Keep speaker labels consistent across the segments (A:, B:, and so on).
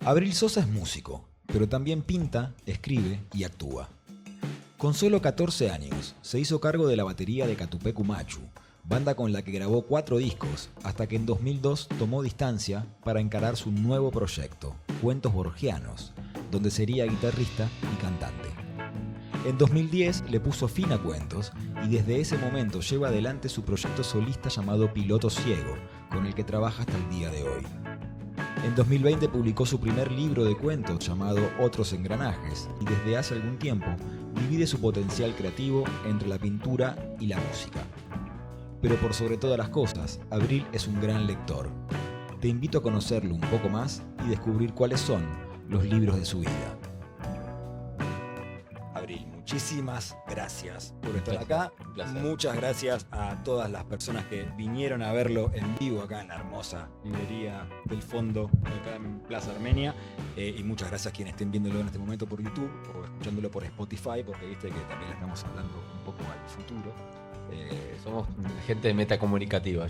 A: Abril Sosa es músico, pero también pinta, escribe y actúa. Con solo 14 años, se hizo cargo de la batería de Catupecu Machu, banda con la que grabó 4 discos, hasta que en 2002 tomó distancia para encarar su nuevo proyecto, Cuentos Borgianos, donde sería guitarrista y cantante. En 2010 le puso fin a Cuentos y desde ese momento lleva adelante su proyecto solista llamado Piloto Ciego, con el que trabaja hasta el día de hoy. En 2020 publicó su primer libro de cuentos llamado Otros Engranajes y desde hace algún tiempo divide su potencial creativo entre la pintura y la música. Pero por sobre todas las cosas, Abril es un gran lector. Te invito a conocerlo un poco más y descubrir cuáles son los libros de su vida. Abril, muchísimas gracias por estar acá. Muchas gracias a todas las personas que vinieron a verlo en vivo acá en la hermosa librería del fondo, acá en Plaza Armenia. Y muchas gracias a quienes estén viéndolo en este momento por YouTube o escuchándolo por Spotify, porque viste que también le estamos hablando un poco al futuro.
B: Somos gente metacomunicativa.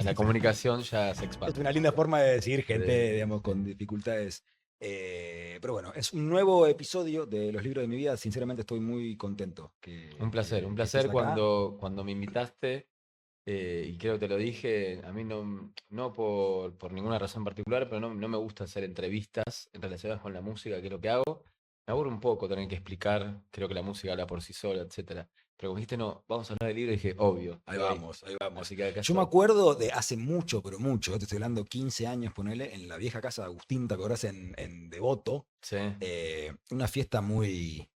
B: La comunicación ya se expande.
A: Es una linda forma de decir gente, digamos, con dificultades. Pero bueno, es un nuevo episodio de Los Libros de mi Vida. Sinceramente estoy muy contento.
B: Un placer cuando me invitaste, y creo que te lo dije, a mí no por ninguna razón particular, pero no me gusta hacer entrevistas relacionadas con la música, que es lo que hago. Me aburre un poco tener que explicar, creo que la música habla por sí sola, etcétera. Pero como dijiste, no, vamos a hablar del libro, y dije, obvio.
A: Ahí vamos.
B: Así que
A: Yo me acuerdo de hace mucho, pero mucho, te estoy hablando 15 años, ponele, en la vieja casa de Agustín, ¿te acordás? En Devoto.
B: Sí.
A: Una fiesta muy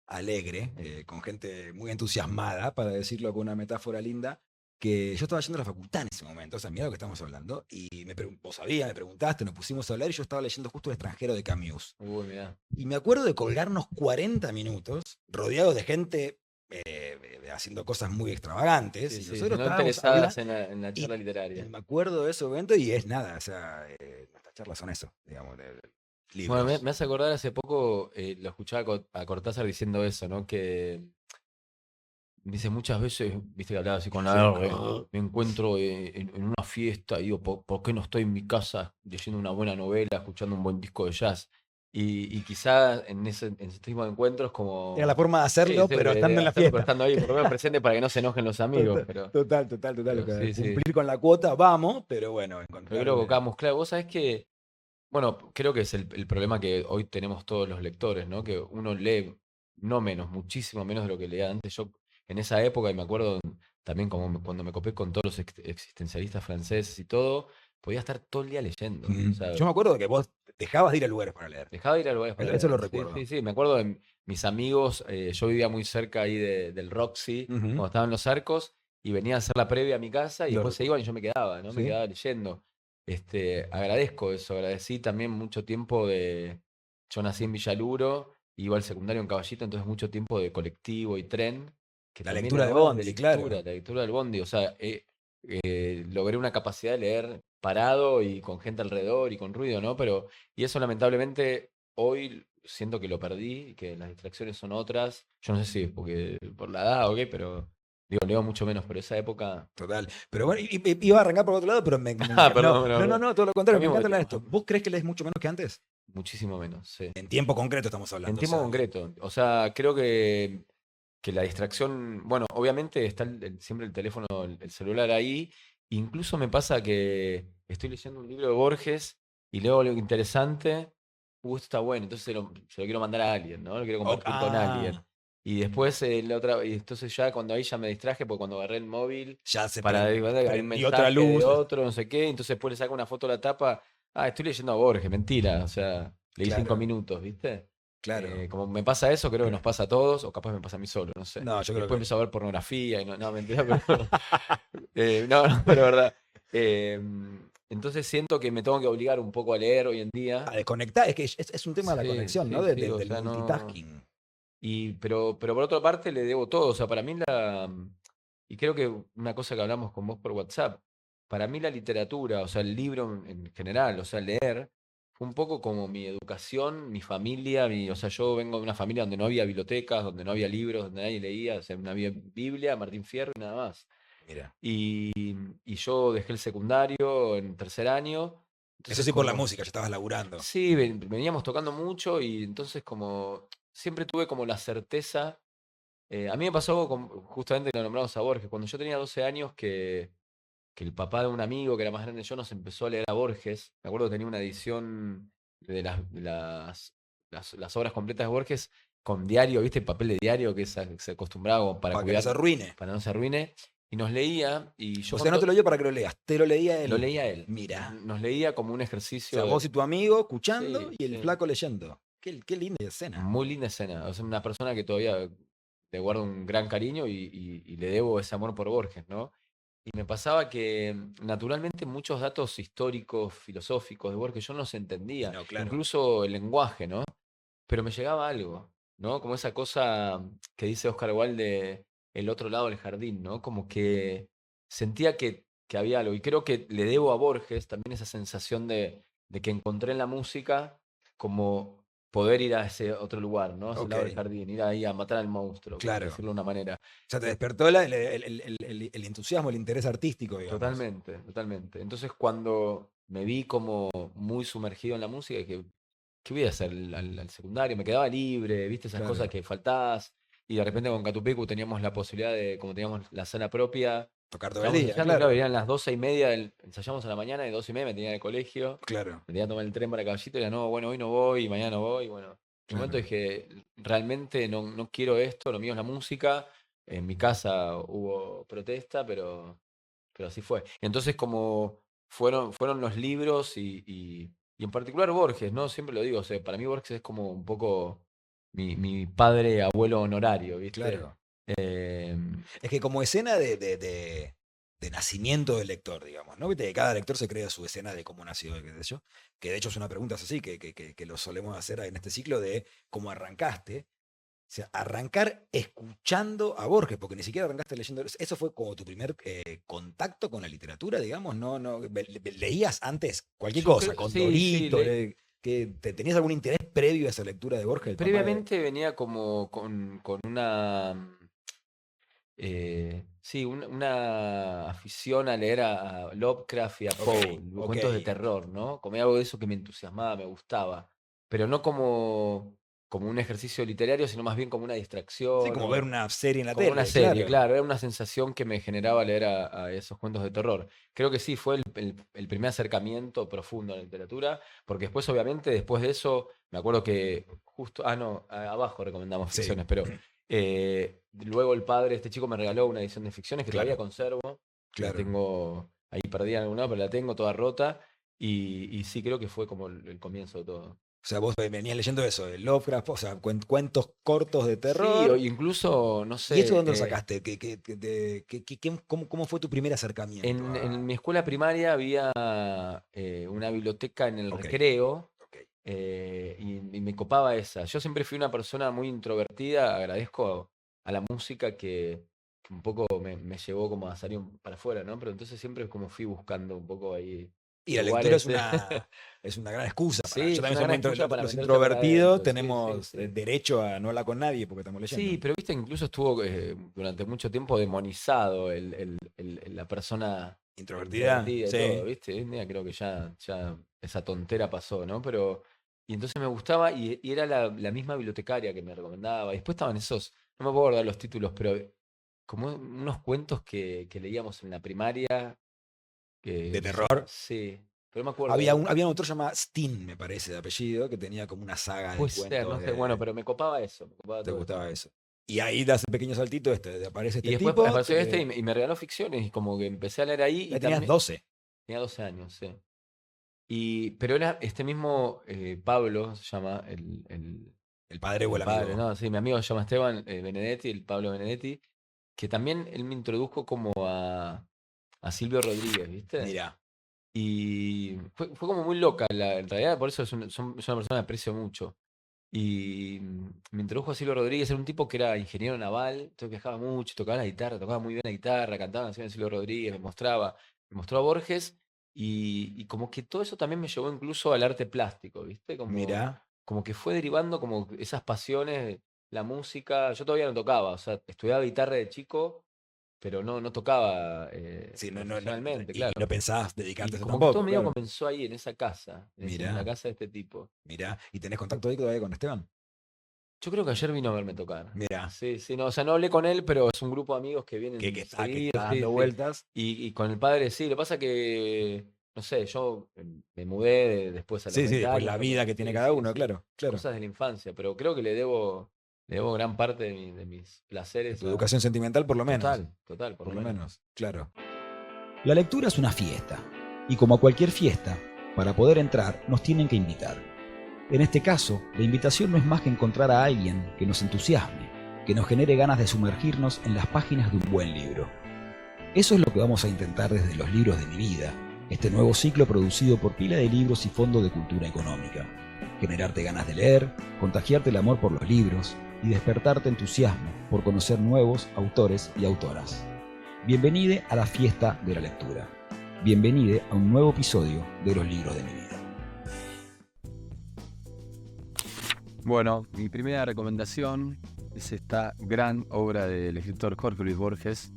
A: alegre, con gente muy entusiasmada, para decirlo con una metáfora linda, que yo estaba yendo a la facultad en ese momento, o sea, mira lo que estamos hablando, y vos sabías, me preguntaste, nos pusimos a hablar y yo estaba leyendo justo El extranjero de Camus.
B: Uy, mirá.
A: Y me acuerdo de colgarnos 40 minutos rodeados de gente haciendo cosas muy extravagantes.
B: Sí,
A: y
B: sí,
A: nosotros
B: no
A: estábamos
B: interesadas
A: hablando,
B: en la charla
A: y
B: literaria.
A: me acuerdo de ese momento y es nada, o sea, nuestras charlas son eso, digamos, de libros.
B: Bueno, me hace acordar hace poco, lo escuchaba a Cortázar diciendo eso, ¿no? Que dice muchas veces, viste que hablaba así con la R, me encuentro en una fiesta y digo, ¿por qué no estoy en mi casa leyendo una buena novela, escuchando un buen disco de jazz? Y quizá en ese tipo de encuentros como...
A: Era la forma de hacerlo,
B: sí,
A: pero
B: de
A: estando en la
B: hacerlo,
A: fiesta.
B: pero estando ahí, por lo menos presente para que no se enojen los amigos.
A: Total.
B: Sí,
A: Cumplir con la cuota, vamos, pero bueno,
B: Pero
A: encontrar.
B: creo que Camus, claro, vos sabés que, bueno, creo que es el problema que hoy tenemos todos los lectores, ¿no? Que uno lee, no menos, muchísimo menos de lo que leía antes. Yo en esa época, y me acuerdo también como cuando me copé con todos los existencialistas franceses y todo, podía estar todo el día leyendo. O sea,
A: Yo me acuerdo de que vos dejabas de ir a lugares para leer.
B: dejaba de ir a lugares para
A: Eso
B: leer.
A: lo recuerdo.
B: Sí, me acuerdo de mis amigos, yo vivía muy cerca ahí del Roxy, cuando estaban los Arcos, y venía a hacer la previa a mi casa y después se iban y yo me quedaba, ¿no?
A: ¿Sí?
B: Me quedaba leyendo. Agradezco eso, agradecí también mucho tiempo de... Yo nací en Villaluro, iba al secundario en Caballito, entonces mucho tiempo de colectivo y tren. Que
A: La
B: también
A: lectura de
B: era bueno,
A: Bondi, claro.
B: La lectura del Bondi, o sea, logré una capacidad de leer parado y con gente alrededor y con ruido, ¿no? Y eso lamentablemente hoy siento que lo perdí, que las distracciones son otras. Yo no sé si es porque por la edad o qué, pero digo, leo mucho menos, pero esa época...
A: Total. Pero bueno, iba a arrancar por otro lado, pero
B: perdón.
A: No, todo lo contrario, me
B: Cambiemos
A: encanta
B: de
A: hablar de
B: tema.
A: esto. ¿Vos crees que lees mucho menos que antes?
B: Muchísimo menos, sí.
A: En tiempo concreto estamos hablando.
B: En tiempo concreto. O sea, creo que la distracción, bueno, obviamente está siempre el teléfono, el celular ahí. Incluso me pasa que estoy leyendo un libro de Borges y leo algo interesante. Esto está bueno, entonces se lo quiero mandar a alguien, ¿no? Lo quiero compartir con alguien. Y después y entonces ya cuando ahí ya me distraje, porque cuando agarré el móvil,
A: ya se
B: para hay un mensaje
A: otra luz.
B: de otro, no sé qué, entonces después le saco una foto a la tapa. Estoy leyendo a Borges, mentira. O sea, leí 5 minutos, ¿viste?
A: Claro.
B: Como me pasa eso, creo que nos pasa a todos, o capaz me pasa a mí solo, no sé.
A: No, yo creo
B: Después
A: que...
B: empiezo a ver pornografía y no, mentira, pero... no, pero verdad. Entonces siento que me tengo que obligar un poco a leer hoy en día.
A: A desconectar, es que es un tema de la conexión, ¿no? Del multitasking.
B: Pero por otra parte le debo todo, o sea, para mí y creo que una cosa que hablamos con vos por WhatsApp, para mí la literatura, o sea, el libro en general, o sea, leer, fue un poco como mi educación, mi familia, o sea, yo vengo de una familia donde no había bibliotecas, donde no había libros, donde nadie leía, o sea, no había Biblia, Martín Fierro y nada más.
A: Mira.
B: Y yo dejé el secundario en tercer año
A: Eso
B: Entonces
A: sí por la
B: como,
A: música, ya estabas laburando.
B: sí, veníamos tocando mucho y entonces como siempre tuve como la certeza. A mí me pasó algo justamente lo nombramos a Borges, cuando yo tenía 12 años que el papá de un amigo que era más grande que yo nos empezó a leer a Borges. Me acuerdo que tenía una edición de las obras completas de Borges con diario, ¿viste? Papel de diario que se acostumbraba como para
A: Para que no
B: cuidar,
A: se arruine.
B: para no se arruine. Y nos leía, y yo
A: O sea, no te lo dio para que lo leas, te lo leía
B: lo
A: él.
B: leía él.
A: Mira.
B: Nos leía como un
A: O sea,
B: ejercicio
A: vos y tu amigo escuchando
B: sí,
A: y el
B: sí.
A: flaco leyendo. Qué linda escena.
B: Muy linda escena. O sea, una persona que todavía le guardo un gran cariño y le debo ese amor por Borges, ¿no? Y me pasaba que naturalmente muchos datos históricos, filosóficos de Borges yo no los
A: Y
B: entendía,
A: no, claro.
B: incluso el lenguaje, ¿no? Pero me llegaba algo, ¿no? Como esa cosa que dice Oscar Wilde, el otro lado del jardín, ¿no? Como que sentía que había algo. Y creo que le debo a Borges también esa sensación de que encontré en la música como poder ir a ese otro lugar, ¿no? A ese
A: Ok,
B: lado del jardín, ir ahí a matar al monstruo, por
A: claro.
B: decirlo de una manera.
A: O sea, te
B: Eh,
A: despertó el entusiasmo, el interés artístico, digamos.
B: Totalmente, totalmente. Entonces cuando me vi como muy sumergido en la música, ¿qué voy a hacer al secundario? Me quedaba libre, viste esas cosas
A: Claro.
B: que faltás. Y de repente con Catupecu teníamos la posibilidad de, como teníamos la sala propia,
A: Tocar todo el
B: estábamos
A: día,
B: ensayando, claro,
A: claro.
B: venían las 12:30, ensayamos a la mañana y 12:30 me tenía en el colegio,
A: Claro,
B: me tenía que tomar el tren para Caballito y ya no, bueno, hoy no voy, y mañana no voy, y bueno. En un momento
A: claro.
B: dije, realmente no quiero esto, lo mío es la música. En mi casa hubo protesta, pero así fue. Entonces, como fueron los libros y en particular Borges, ¿no? Siempre lo digo, o sea, para mí Borges es como un poco mi padre, abuelo honorario, ¿viste?
A: Claro.
B: Em,
A: Es que como escena de nacimiento del lector, digamos, ¿no? Viste que cada lector se crea su escena de cómo nació, qué sé yo. Que de hecho es una pregunta así, que lo solemos hacer en este ciclo de cómo arrancaste. O sea, arrancar escuchando a Borges, porque ni siquiera arrancaste leyendo. Eso fue como tu primer contacto con la literatura, digamos. No, leías antes cualquier
B: yo
A: cosa,
B: creo, sí, sí,
A: Condorito, que tenías algún interés previo a esa lectura de Borges, el papá de.
B: previamente venía como con una, sí, una afición a leer a Lovecraft y a
A: Ok,
B: Poe,
A: ok.
B: cuentos de terror, ¿no? Como algo de eso que me entusiasmaba, me gustaba, pero no como un ejercicio literario, sino más bien como una
A: Sí,
B: distracción
A: como ver
B: o
A: una serie en la
B: como una
A: tele,
B: serie,
A: claro.
B: claro, era una sensación que me generaba leer a esos cuentos de terror. Creo que sí, fue el primer acercamiento profundo a la literatura, porque después, obviamente, después de eso, me acuerdo que justo, no, abajo recomendamos
A: Sí,
B: ficciones, pero luego el padre de este chico me regaló una edición de ficciones que todavía
A: claro,
B: conservo. La
A: claro.
B: tengo ahí perdida en algún lado, pero la tengo toda rota. Y sí, creo que fue como el comienzo de todo.
A: O sea, vos venías leyendo eso, de Lovecraft, o sea, cuentos cortos de
B: Sí, o
A: terror.
B: incluso, no
A: ¿Y eso
B: sé,
A: dónde lo sacaste? ¿Cómo fue tu primer acercamiento
B: en
A: a.
B: mi escuela primaria había una biblioteca en el
A: Ok,
B: recreo
A: ok.
B: y me copaba esa. Yo siempre fui una persona muy introvertida, agradezco a la música que un poco me llevó como a salir para afuera, ¿no? Pero entonces siempre como fui buscando un poco ahí
A: Y la lectura es
B: lugares.
A: una gran excusa para.
B: Sí,
A: Yo
B: es
A: también
B: una
A: soy
B: gran
A: muy
B: excusa para
A: los
B: meterte para
A: introvertidos
B: adentro, sí, sí,
A: tenemos
B: sí.
A: derecho a no hablar con nadie porque estamos leyendo.
B: Sí, pero viste, incluso estuvo durante mucho tiempo demonizado la persona
A: Introvertida,
B: introvertida y todo,
A: sí,
B: ¿viste? Hoy en día creo que ya esa tontera pasó, ¿no? Y entonces me gustaba y era la misma bibliotecaria que me recomendaba. Y después estaban esos, no me puedo acordar los títulos, pero como unos cuentos que leíamos en la primaria,
A: de
B: que
A: terror.
B: sí, pero no me acuerdo.
A: Había un autor llamado Steen, me parece, de apellido, que tenía como una saga de
B: Puede ser, no
A: cuentos
B: sé, bueno,
A: de.
B: pero me copaba eso, me copaba
A: ¿Te
B: todo eso.
A: gustaba eso? Y ahí das el pequeño saltito, aparece
B: Y
A: este
B: después
A: tipo,
B: apareció este y me regaló ficciones y como que empecé a leer ahí y
A: ya tenías
B: también
A: 12.
B: tenía 12 años, sí. Pero era este mismo Pablo, se llama
A: El padre o
B: el
A: el
B: padre,
A: amigo.
B: ¿no? Sí, mi amigo se llama Esteban Benedetti, el Pablo Benedetti, que también él me introdujo como a Silvio Rodríguez, ¿viste?
A: Mira,
B: Y fue como muy loca, en realidad por eso es una persona que aprecio mucho. Y me introdujo a Silvio Rodríguez, era un tipo que era ingeniero naval, entonces viajaba mucho, tocaba la guitarra, tocaba muy bien la guitarra, cantaba canciones de Silvio Rodríguez, me mostró a Borges y como que todo eso también me llevó incluso al arte plástico, ¿viste?
A: mira.
B: Como que fue derivando como esas pasiones, la música, yo todavía no tocaba, o sea, estudiaba guitarra de chico pero no tocaba
A: Sí,
B: profesionalmente,
A: y
B: claro.
A: no pensabas
B: Y
A: dedicarte a eso
B: como que todo
A: tampoco,
B: medio
A: claro.
B: comenzó ahí, en esa casa, en la
A: Mirá,
B: casa de este tipo.
A: mirá. ¿Y tenés contacto ahí todavía con Esteban?
B: Yo creo que ayer vino a verme tocar.
A: Mirá,
B: Sí, sí, no, o sea, no hablé con él, pero es un grupo de amigos que
A: que
B: vienen
A: que
B: seguidos,
A: está
B: sí,
A: dando
B: sí.
A: vueltas.
B: Y con el padre sí, lo que pasa que, no sé, yo me mudé después a los
A: Sí, sí,
B: 20
A: después
B: años,
A: la
B: creo
A: vida que tiene
B: sí,
A: cada
B: sí,
A: uno,
B: sí,
A: claro, claro.
B: cosas de la infancia, pero creo que le debo gran parte de mis
A: De
B: placeres
A: tu
B: a...
A: educación sentimental, por lo menos.
B: Total, total, por
A: Por
B: lo
A: lo
B: menos.
A: menos, claro. La lectura es una fiesta, y como a cualquier fiesta, para poder entrar nos tienen que invitar. En este caso, la invitación no es más que encontrar a alguien que nos entusiasme, que nos genere ganas de sumergirnos en las páginas de un buen libro. Eso es lo que vamos a intentar desde Los Libros de mi Vida, este nuevo ciclo producido por Pila de Libros y Fondo de Cultura Económica. Generarte ganas de leer, contagiarte el amor por los libros y despertarte entusiasmo por conocer nuevos autores y autoras. Bienvenide a la fiesta de la lectura. Bienvenide a un nuevo episodio de Los Libros de mi Vida.
C: Bueno, mi primera recomendación es esta gran obra del escritor Jorge Luis Borges,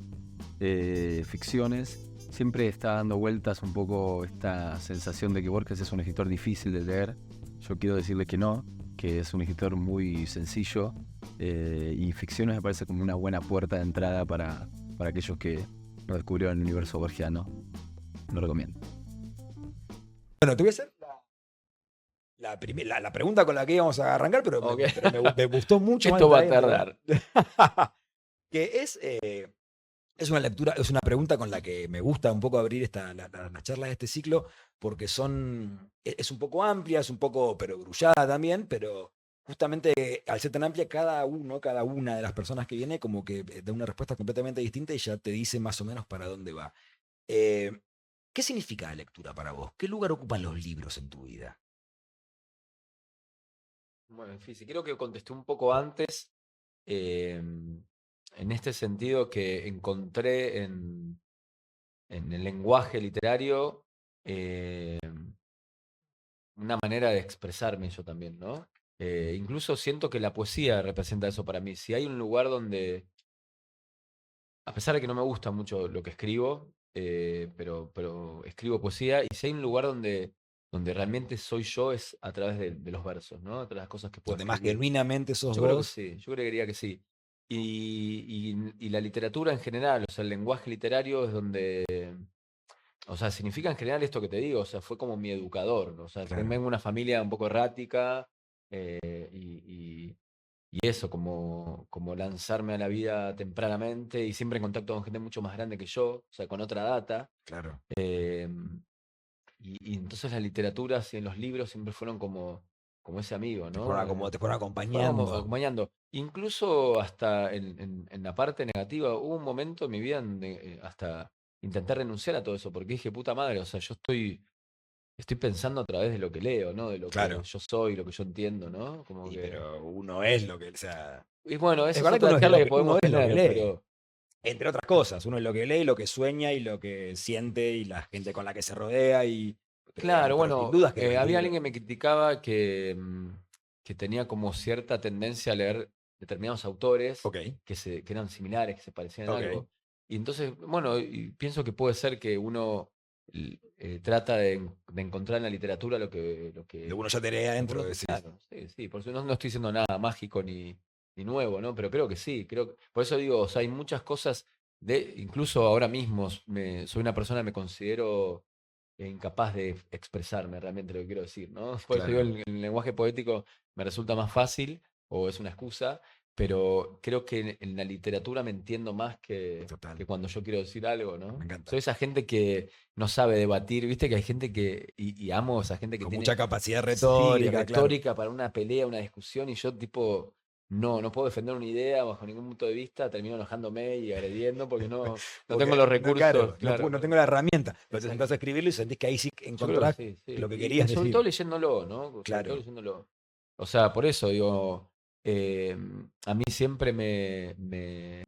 C: Ficciones. Siempre está dando vueltas un poco esta sensación de que Borges es un escritor difícil de leer. Yo quiero decirle que no, que es un escritor muy sencillo, y Ficciones me parece como una buena puerta de entrada para aquellos que lo descubrieron en el universo borgiano. Lo recomiendo.
A: Bueno, te voy a hacer la pregunta con la que íbamos a arrancar, pero,
B: Ok.
A: me gustó mucho más
B: Esto va a
A: detalle,
B: tardar.
A: que es una lectura, es una pregunta con la que me gusta un poco abrir las charlas de este ciclo, porque es un poco amplia, es un poco, pero grullada también, pero justamente al ser tan amplia, cada una de las personas que viene, como que da una respuesta completamente distinta y ya te dice más o menos para dónde va. Eh, ¿Qué significa la lectura para vos? ¿Qué lugar ocupan los libros en tu vida?
B: Bueno, difícil. Creo que contesté un poco antes, en este sentido que encontré en el lenguaje literario eh, una manera de expresarme yo también, ¿no? Incluso siento que la poesía representa eso para mí. Si hay un lugar donde, a pesar de que no me gusta mucho lo que escribo, pero escribo poesía, y si hay un lugar donde realmente soy yo es a través de los versos, ¿no? A través de las cosas que puedo
A: Donde más
B: escribir.
A: genuinamente sos
B: Yo creo que
A: vos.
B: sí, yo creería que sí. Y la literatura en general, o sea, el lenguaje literario es donde, o sea, significa en general esto que te digo, o sea, fue como mi educador, ¿no? O sea,
A: Claro.
B: vengo de una familia un poco errática, y eso, como lanzarme a la vida tempranamente y siempre en contacto con gente mucho más grande que yo, o sea, con otra data.
A: Claro.
B: em, y entonces las literaturas y en los libros siempre fueron como ese amigo, ¿no?
A: Te fueron
B: Fueron como
A: acompañando.
B: acompañando. Incluso hasta en la parte negativa, hubo un momento en mi vida donde hasta intenté renunciar a todo eso, porque dije, puta madre, o sea, yo estoy pensando a través de lo que leo, ¿no? De lo que
A: Claro.
B: yo soy, lo que yo entiendo, ¿no? Como que...
A: Pero uno es lo que, o sea,
B: Y bueno,
A: es
B: esa es
A: verdad que
B: otra charla que
A: uno
B: podemos
A: es lo que
B: tener,
A: lee.
B: pero
A: Entre otras cosas, uno es lo que lee, lo que sueña y lo que siente y la gente con la que se rodea
B: claro,
A: pero sin
B: bueno,
A: dudas que los
B: había alguien
A: libros.
B: que me criticaba que tenía como cierta tendencia a leer determinados autores
A: Ok,
B: que eran similares, que se parecían en
A: ok.
B: algo. Y entonces, bueno, y pienso que puede ser que uno trata de encontrar en la literatura
A: Lo uno ya te lee
B: lo que
A: adentro,
B: uno...
A: decís.
B: Claro, sí, sí, por eso no estoy diciendo nada mágico ni nuevo, ¿no? Pero creo que sí, por eso digo, o sea, hay muchas cosas incluso ahora mismo soy una persona, me considero incapaz de expresarme realmente lo que quiero decir, ¿no? Por eso digo,
A: Claro,
B: el lenguaje poético me resulta más fácil o es una excusa, pero creo que en la literatura me entiendo más
A: total.
B: que cuando yo quiero decir algo,
A: Me
B: ¿no?
A: encanta.
B: Soy esa gente que no sabe debatir, viste que hay gente y amo a esa gente que
A: Con
B: tiene,
A: mucha capacidad
B: sí,
A: retórica, claro.
B: retórica para una pelea, una discusión, y yo tipo... No puedo defender una idea bajo ningún punto de vista, termino enojándome y agrediendo porque no tengo
A: Porque,
B: los
A: no,
B: recursos,
A: claro,
B: claro.
A: no tengo la herramienta. Pero te sentás
B: Exacto.
A: a escribirlo y sentís que ahí sí
B: Yo creo que
A: encontrás
B: sí, sí.
A: lo que
B: Y
A: querías
B: sobre todo
A: decir.
B: leyéndolo, ¿no? Sobre todo
A: Claro,
B: leyéndolo. O sea, por eso digo, a mí siempre me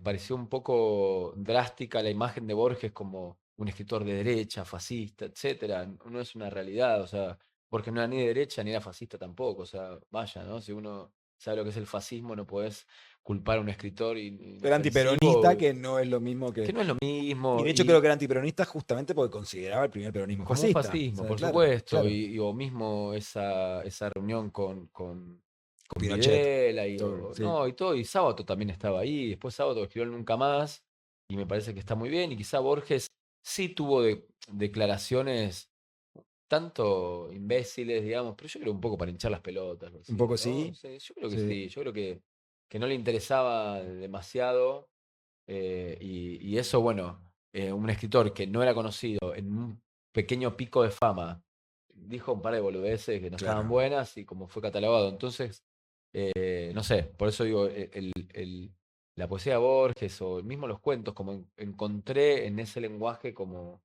B: pareció un poco drástica la imagen de Borges como un escritor de derecha, fascista, etcétera. No es una realidad, o sea, Borges no era ni de derecha ni era fascista tampoco, o sea, vaya, ¿no? Si uno sabe lo que es el fascismo, no podés culpar a un escritor
A: Era antiperonista,
B: inofensivo,
A: que no es lo mismo
B: que
A: que...
B: no es lo
A: Y
B: mismo,
A: de hecho creo que era antiperonista justamente porque consideraba el primer peronismo
B: como un
A: fascista. O
B: fascismo,
A: sea,
B: por
A: claro,
B: supuesto,
A: claro.
B: o mismo esa reunión
A: Con
B: con
A: Pinochet.
B: Videla,
A: Sí.
B: no, y todo, y Sábato también estaba ahí, después Sábato escribió el Nunca Más, y me parece que está muy bien, y quizá Borges sí tuvo declaraciones tanto imbéciles, digamos, pero yo creo un poco para hinchar las pelotas, lo
A: Un
B: hacía,
A: poco
B: ¿no?
A: sí.
B: Sí, yo creo que
A: Sí.
B: sí, yo creo que no le interesaba demasiado, y eso, bueno, un escritor que no era conocido en un pequeño pico de fama, dijo un par de boludeces que no estaban
A: Claro.
B: buenas y como fue catalogado. Entonces, no sé, por eso digo, la poesía de Borges o mismo los cuentos, como encontré en ese lenguaje como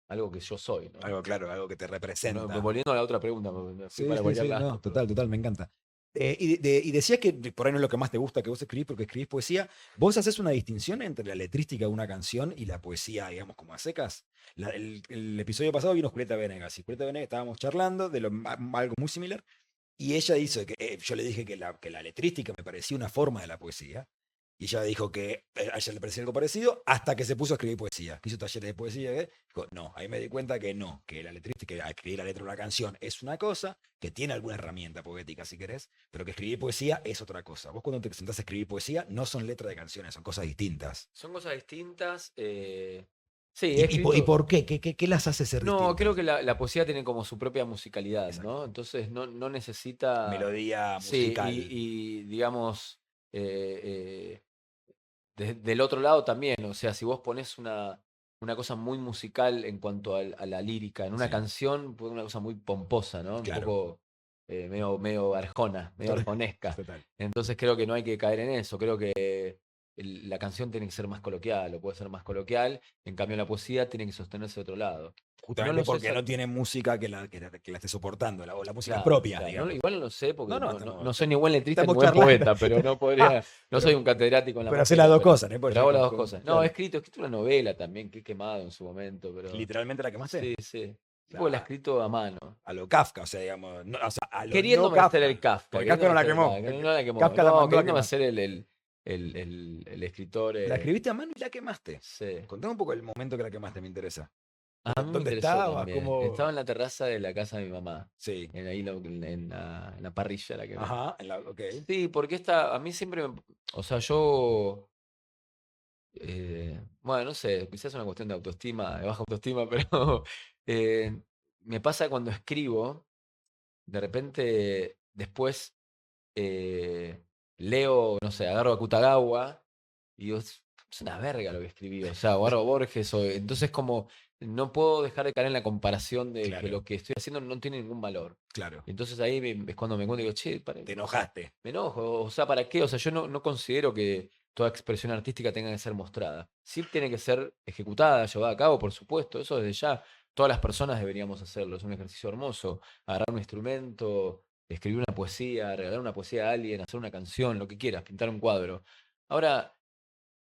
B: algo que yo soy, ¿no?
A: Algo claro, algo que te
B: Bueno,
A: representa.
B: volviendo a la otra pregunta, porque me fui
A: Sí,
B: para
A: sí,
B: cualquier
A: sí,
B: lado.
A: no, total, total, me encanta. Y decías que por ahí no es lo que más te gusta que vos escribís porque escribís poesía. ¿Vos haces una distinción entre la letrística de una canción y la poesía, digamos, como a secas? El episodio pasado vino Julieta Venegas y Julieta Venegas estábamos charlando de algo muy similar y ella dice que yo le dije que la letrística me parecía una forma de la poesía. Y ella dijo que a ella le parecía algo parecido hasta que se puso a escribir poesía. Que hizo talleres de poesía. Dijo, no, ahí me di cuenta que no, que la letrística, que escribir la letra de una canción es una cosa, que tiene alguna herramienta poética si querés, pero que escribir poesía es otra cosa. Vos cuando te sentás a escribir poesía no son letras de canciones, son cosas distintas.
B: Son cosas distintas. Sí, he
A: ¿Y
B: escrito.
A: por qué? ¿Qué las hace ser
B: No, creo
A: distintas?
B: que la poesía tiene como su propia musicalidad,
A: Exacto.
B: ¿no? Entonces no necesita.
A: Melodía
B: Sí,
A: musical.
B: y digamos, eh, del otro lado también, o sea, si vos pones una cosa muy musical en cuanto a la lírica, en una
A: Sí,
B: canción, pues una cosa muy pomposa, ¿no? Un
A: claro.
B: poco medio arjona, medio
A: Total.
B: arjonesca.
A: Total.
B: Entonces creo que no hay que caer en eso, creo que la canción tiene que ser más coloquial, o puede ser más coloquial, en cambio la poesía tiene que sostenerse de otro lado. No
A: Justamente
B: lo sé,
A: porque no tiene música que la esté soportando, o la música
B: claro,
A: propia,
B: claro.
A: digamos.
B: Igual no lo sé porque
A: No, no,
B: no soy ni buen letrista ni
A: estamos
B: buen
A: charlando.
B: poeta, pero no podría, no
A: pero,
B: soy un catedrático en la
A: pero hace las
B: materia,
A: dos cosas, ¿no? Porque
B: pero
A: ya
B: hago las dos cosas. No,
A: claro.
B: he escrito una novela también que he quemado en su momento, pero
A: Literalmente la quemaste.
B: sí, sí. Porque la he
A: Claro,
B: escrito a mano.
A: a lo Kafka, o sea, digamos, o sea, a lo no
B: Queriéndome hacer el
A: Kafka.
B: Kafka,
A: Porque Kafka
B: queriéndome
A: no la
B: hacer el
A: quemó.
B: Kafka, no la quemó.
A: Kafka la
B: No,
A: mandó a
B: queriéndome
A: quemar.
B: hacer el escritor.
A: La escribiste a mano y la quemaste.
B: Sí.
A: Contame un poco el momento que la quemaste, me interesa.
B: A mí me
A: ¿Dónde
B: interesó
A: estabas?
B: también. Estaba
A: ¿Cómo?
B: en la terraza de la casa de mi mamá,
A: Sí.
B: en la parrilla la quemé.
A: Ajá, ok.
B: Sí, porque a mí siempre o sea, yo, bueno, no sé, quizás es una cuestión de autoestima, de baja autoestima, pero eh, me pasa cuando escribo, de repente después eh, leo, no sé, agarro a Kutagawa y digo, es una verga lo que escribí, o sea, o agarro a Borges, entonces como no puedo dejar de caer en la comparación de que
A: Claro,
B: lo que estoy haciendo no tiene ningún valor.
A: claro.
B: Y entonces ahí es cuando me encuentro y digo, che,
A: Te enojaste.
B: me enojo, o sea, ¿para qué? O sea, yo no considero que toda expresión artística tenga que ser mostrada. Sí tiene que ser ejecutada, llevada a cabo, por supuesto, eso desde ya. Todas las personas deberíamos hacerlo, es un ejercicio hermoso. Agarrar un instrumento, escribir una poesía, regalar una poesía a alguien, hacer una canción, lo que quieras, pintar un cuadro. Ahora,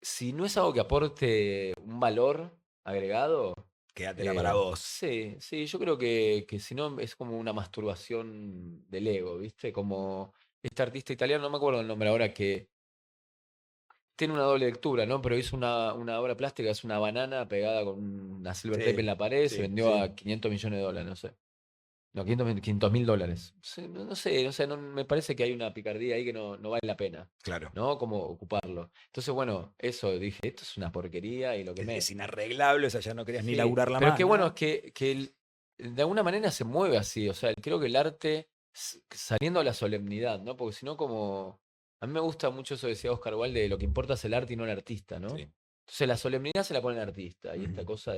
B: si no es algo que aporte un valor agregado,
A: Quédatela para vos.
B: sí, sí, yo creo que si no es como una masturbación del ego, ¿viste? Como este artista italiano, no me acuerdo el nombre ahora, que tiene una doble lectura, ¿no? Pero hizo una obra plástica, es una banana pegada con una silver tape en
A: Sí,
B: la pared, se
A: sí,
B: vendió
A: sí.
B: a 500 millones de dólares, no sé. No, 500 mil dólares. Sí, no sé, o sea, me parece que hay una picardía ahí que no vale la pena,
A: Claro.
B: ¿no? Como ocuparlo. Entonces, bueno, eso dije, esto es una porquería y lo
A: Es
B: quemé.
A: inarreglable, o sea, ya no querías ni
B: Sí,
A: laburarla
B: pero
A: más,
B: qué bueno es
A: nada.
B: que de alguna manera se mueve así, o sea, creo que el arte saliendo a la solemnidad, ¿no? Porque si no como, a mí me gusta mucho eso que decía Oscar Wilde, de lo que importa es el arte y no el artista, ¿no?
A: Sí.
B: Entonces la solemnidad se la pone el artista y esta
A: Ujú.
B: cosa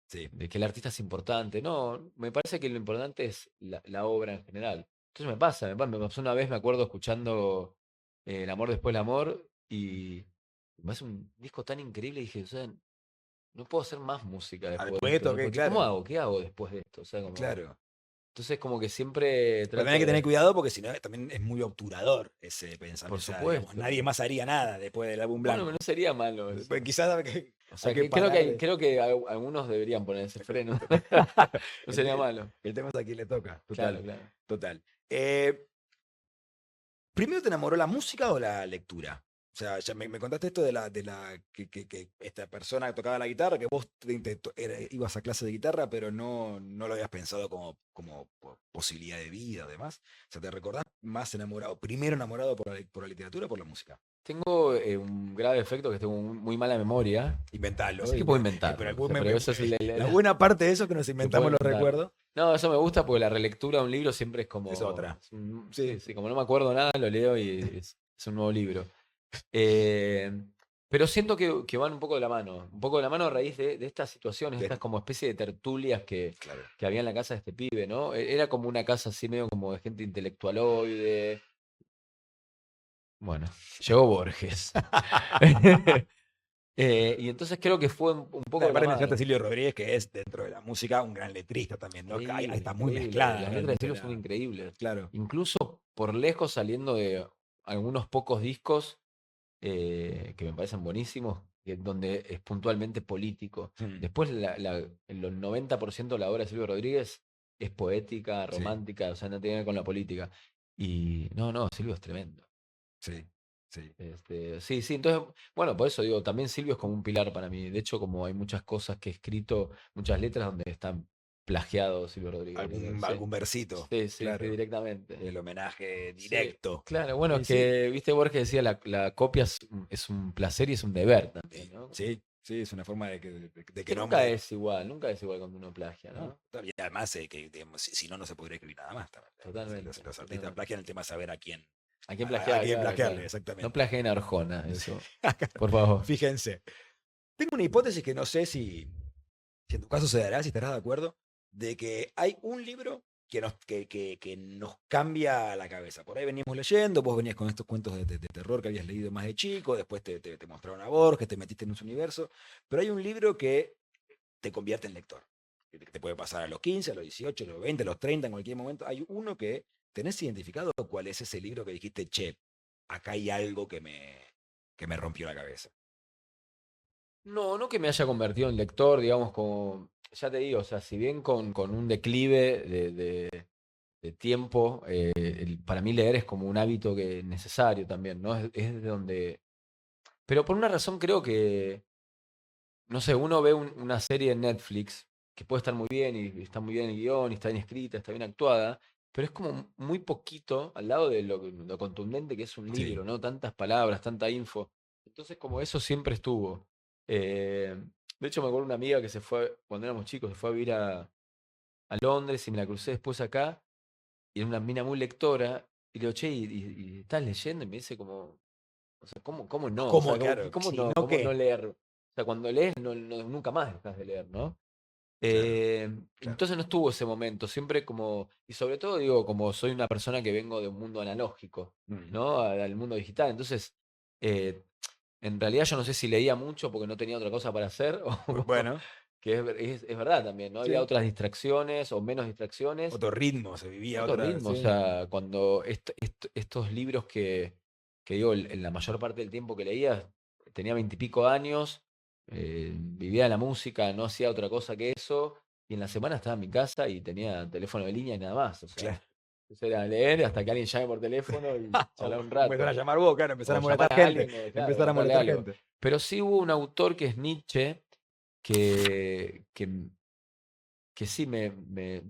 A: Sí.
B: de que el artista es importante, no, me parece que lo importante es la obra en general. Entonces me pasó una vez, me acuerdo escuchando El amor después del amor y me parece un disco tan increíble, dije, o sea, no puedo hacer más música después de
A: Después
B: esto,
A: toqué,
B: porque ¿cómo
A: claro,
B: hago? ¿Qué hago después de esto? O sea, como,
A: claro.
B: entonces como que siempre
A: Pero tenés
B: trato
A: que tener
B: de,
A: cuidado porque si no también es muy obturador ese
B: por
A: pensamiento. O sea, digamos,
B: supuesto.
A: nadie más haría nada después del álbum
B: Bueno, no
A: blanco.
B: sería malo
A: Pues
B: eso.
A: quizás hay que,
B: O
A: hay
B: sea,
A: que
B: creo que
A: parar de...
B: creo que algunos deberían poner ese freno. No
A: El,
B: sería
A: te-
B: malo.
A: el tema es a quién le toca,
B: Claro,
A: total,
B: claro.
A: total. Eh, ¿Primero te enamoró la música o la lectura? O sea, ya me contaste esto que esta persona tocaba la guitarra, que vos ibas a clase de guitarra, pero no lo habías pensado como posibilidad de vida o demás. O sea, ¿te recordás más enamorado, primero enamorado por la literatura o por la música?
B: Tengo un grave efecto que tengo muy mala memoria.
A: Inventalo.
B: Así que puedo
A: Pero,
B: inventarlo.
A: el
B: o sea, pero eso es
A: la buena parte de eso es que nos
B: que
A: inventamos
B: puedo
A: los
B: inventar.
A: recuerdos.
B: No, eso me gusta porque la relectura de un libro siempre es como.
A: Es otra.
B: Sí, sí, como no me acuerdo nada, lo leo y es un nuevo libro. Eh, pero siento que van un poco de la mano. Un poco de la mano a raíz de estas situaciones,
A: De-
B: estas como especie de tertulias
A: Claro.
B: que había en la casa de este pibe, ¿no? Era como una casa así medio como de gente intelectualoide. Bueno, llegó Borges. Y entonces creo que fue un poco de la
A: Aparte mencionaste a
B: mano.
A: Silvio Rodríguez, que es dentro de la música un gran letrista también, ¿no? Ahí
B: Increíble,
A: está muy
B: increíble.
A: mezclada
B: Las letras de
A: realmente
B: Silvio son increíbles.
A: Claro.
B: Incluso por lejos saliendo de algunos pocos discos que me parecen buenísimos, donde es puntualmente político.
A: Mm,
B: Después el 90% de la obra de Silvio Rodríguez es poética,
A: sí,
B: romántica, o sea, no tiene que ver con la política. Y no, Silvio es tremendo.
A: sí, sí.
B: Sí, sí, entonces, bueno, por eso digo, también Silvio es como un pilar para mí. De hecho, como hay muchas cosas que he escrito, muchas letras donde están plagiados Silvio Rodríguez. Sí,
A: Algún versito,
B: sí,
A: claro.
B: directamente.
A: El homenaje
B: Sí,
A: directo.
B: claro, bueno,
A: Sí,
B: es
A: sí.
B: que, viste, Borges decía, la copia es un placer y es un deber también, ¿no?
A: Sí, sí, es una forma de
B: Que
A: que no.
B: nunca es igual cuando uno plagia, ¿no?
A: Y además, que digamos, si no, no se podría escribir nada más también.
B: Totalmente,
A: Los artistas
B: totalmente.
A: plagian el tema de saber a quién.
B: ¿A quién
A: A
B: plagiar?
A: quién
B: Claro,
A: plagiarle,
B: claro. No
A: exactamente.
B: plagié en Arjona, eso. Por favor.
A: Fíjense. Tengo una hipótesis que no sé si en tu caso se dará, si estarás de acuerdo, de que hay un libro que nos cambia la cabeza. Por ahí veníamos leyendo, vos venías con estos cuentos de terror que habías leído más de chico, después te mostraron a Borges, te metiste en ese universo, pero hay un libro que te convierte en lector. Que te puede pasar a los 15, a los 18, a los 20, a los 30, en cualquier momento. Hay uno que tenés identificado cuál es ese libro que dijiste, che, acá hay algo que me rompió la cabeza.
B: No que me haya convertido en lector, digamos, como, ya te digo, o sea, si bien con un declive de tiempo, para mí leer es como un hábito que necesario también, ¿no? Es de donde. Pero por una razón creo que, no sé, uno ve una serie en Netflix que puede estar muy bien y está muy bien el guión, y está bien escrita, está bien actuada, pero es como muy poquito al lado de lo contundente que es un
A: Sí.
B: libro, ¿no? Tantas palabras, tanta info. Entonces, como eso siempre estuvo. Eh, de hecho, me acuerdo una amiga que se fue, cuando éramos chicos, se fue a vivir a Londres y me la crucé después acá, y era una mina muy lectora, y le digo, che, ¿y estás leyendo? Y me dice como, o sea, ¿cómo no? O
A: ¿Cómo,
B: sea,
A: claro? Si no,
B: ¿cómo no
A: ¿qué?
B: leer? O sea, cuando lees, nunca más dejas de leer, ¿no?
A: Claro, claro.
B: Entonces no estuvo ese momento, siempre como, y sobre todo digo, como soy una persona que vengo de un mundo analógico,
A: Mm.
B: ¿no? Al mundo digital, entonces, eh, en realidad yo no sé si leía mucho porque no tenía otra cosa para hacer, o
A: Bueno,
B: que es verdad también, ¿no? Había
A: sí.
B: otras distracciones o menos distracciones,
A: Otro ritmo, se vivía
B: otro
A: otra.
B: ritmo, o
A: Sí.
B: sea, cuando estos libros que digo, en la mayor parte del tiempo que leía, tenía 20 y pico años, vivía de la música, no hacía otra cosa que eso, y en la semana estaba en mi casa y tenía teléfono de línea y nada más, o sea,
A: Claro.
B: eso era leer hasta que alguien llame por teléfono y charlar un
A: O empezar a
B: rato,
A: llamar vos, claro, empezar
B: o
A: a molestar
B: llamar a
A: gente.
B: alguien, o, claro,
A: Empezar a
B: contarle
A: molestar
B: algo.
A: gente.
B: Pero sí hubo un autor que es Nietzsche, que sí,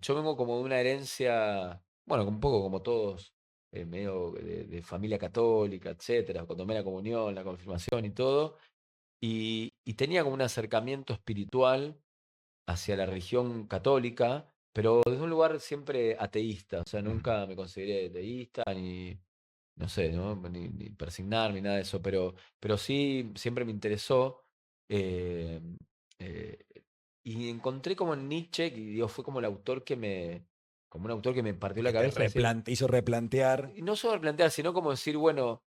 B: yo vengo como de una herencia, bueno, un poco como todos, medio de familia católica, etcétera, cuando tomé la comunión, la confirmación y todo, y tenía como un acercamiento espiritual hacia la religión católica, pero desde un lugar siempre ateísta, o sea, nunca me consideré ateísta, ni, no sé, ¿no? Ni persignarme, ni nada de eso, pero sí siempre me interesó. eh, eh, y encontré como en Nietzsche, que digo, fue como el autor como un autor que me partió la
A: Que te
B: cabeza, decir,
A: hizo replantear.
B: y no solo plantear, sino como decir, bueno,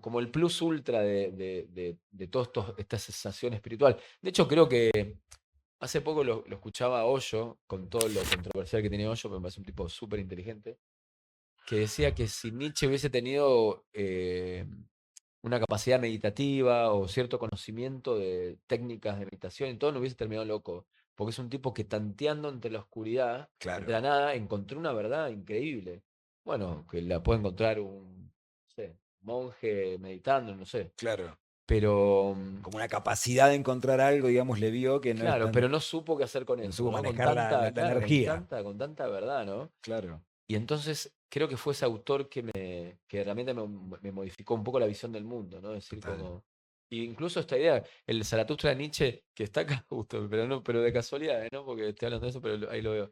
B: como el plus ultra de todas esta sensación espiritual. De hecho, creo que hace poco lo escuchaba a Hoyo, con todo lo controversial que tiene Hoyo, me parece un tipo súper inteligente, que decía que si Nietzsche hubiese tenido una capacidad meditativa o cierto conocimiento de técnicas de meditación y todo, no hubiese terminado loco. Porque es un tipo que tanteando entre la oscuridad, entre
A: Claro.
B: la nada, encontró una verdad increíble. bueno, que la puede encontrar un, no sé, monje meditando, no sé.
A: Claro.
B: Pero,
A: Como una capacidad de encontrar algo, digamos, le vio que no es
B: claro,
A: tan.
B: pero no supo qué hacer con
A: No
B: eso,
A: supo
B: ¿no? Con
A: manejar la
B: claro,
A: energía.
B: con tanta verdad, ¿no?
A: Claro.
B: Y entonces creo que fue ese autor que realmente me modificó un poco la visión del mundo, ¿no? Decir
A: Total.
B: como. Y incluso esta idea, el Zaratustra de Nietzsche, que está acá justo, pero no, pero de casualidad, ¿no? Porque estoy hablando de eso, pero ahí lo veo.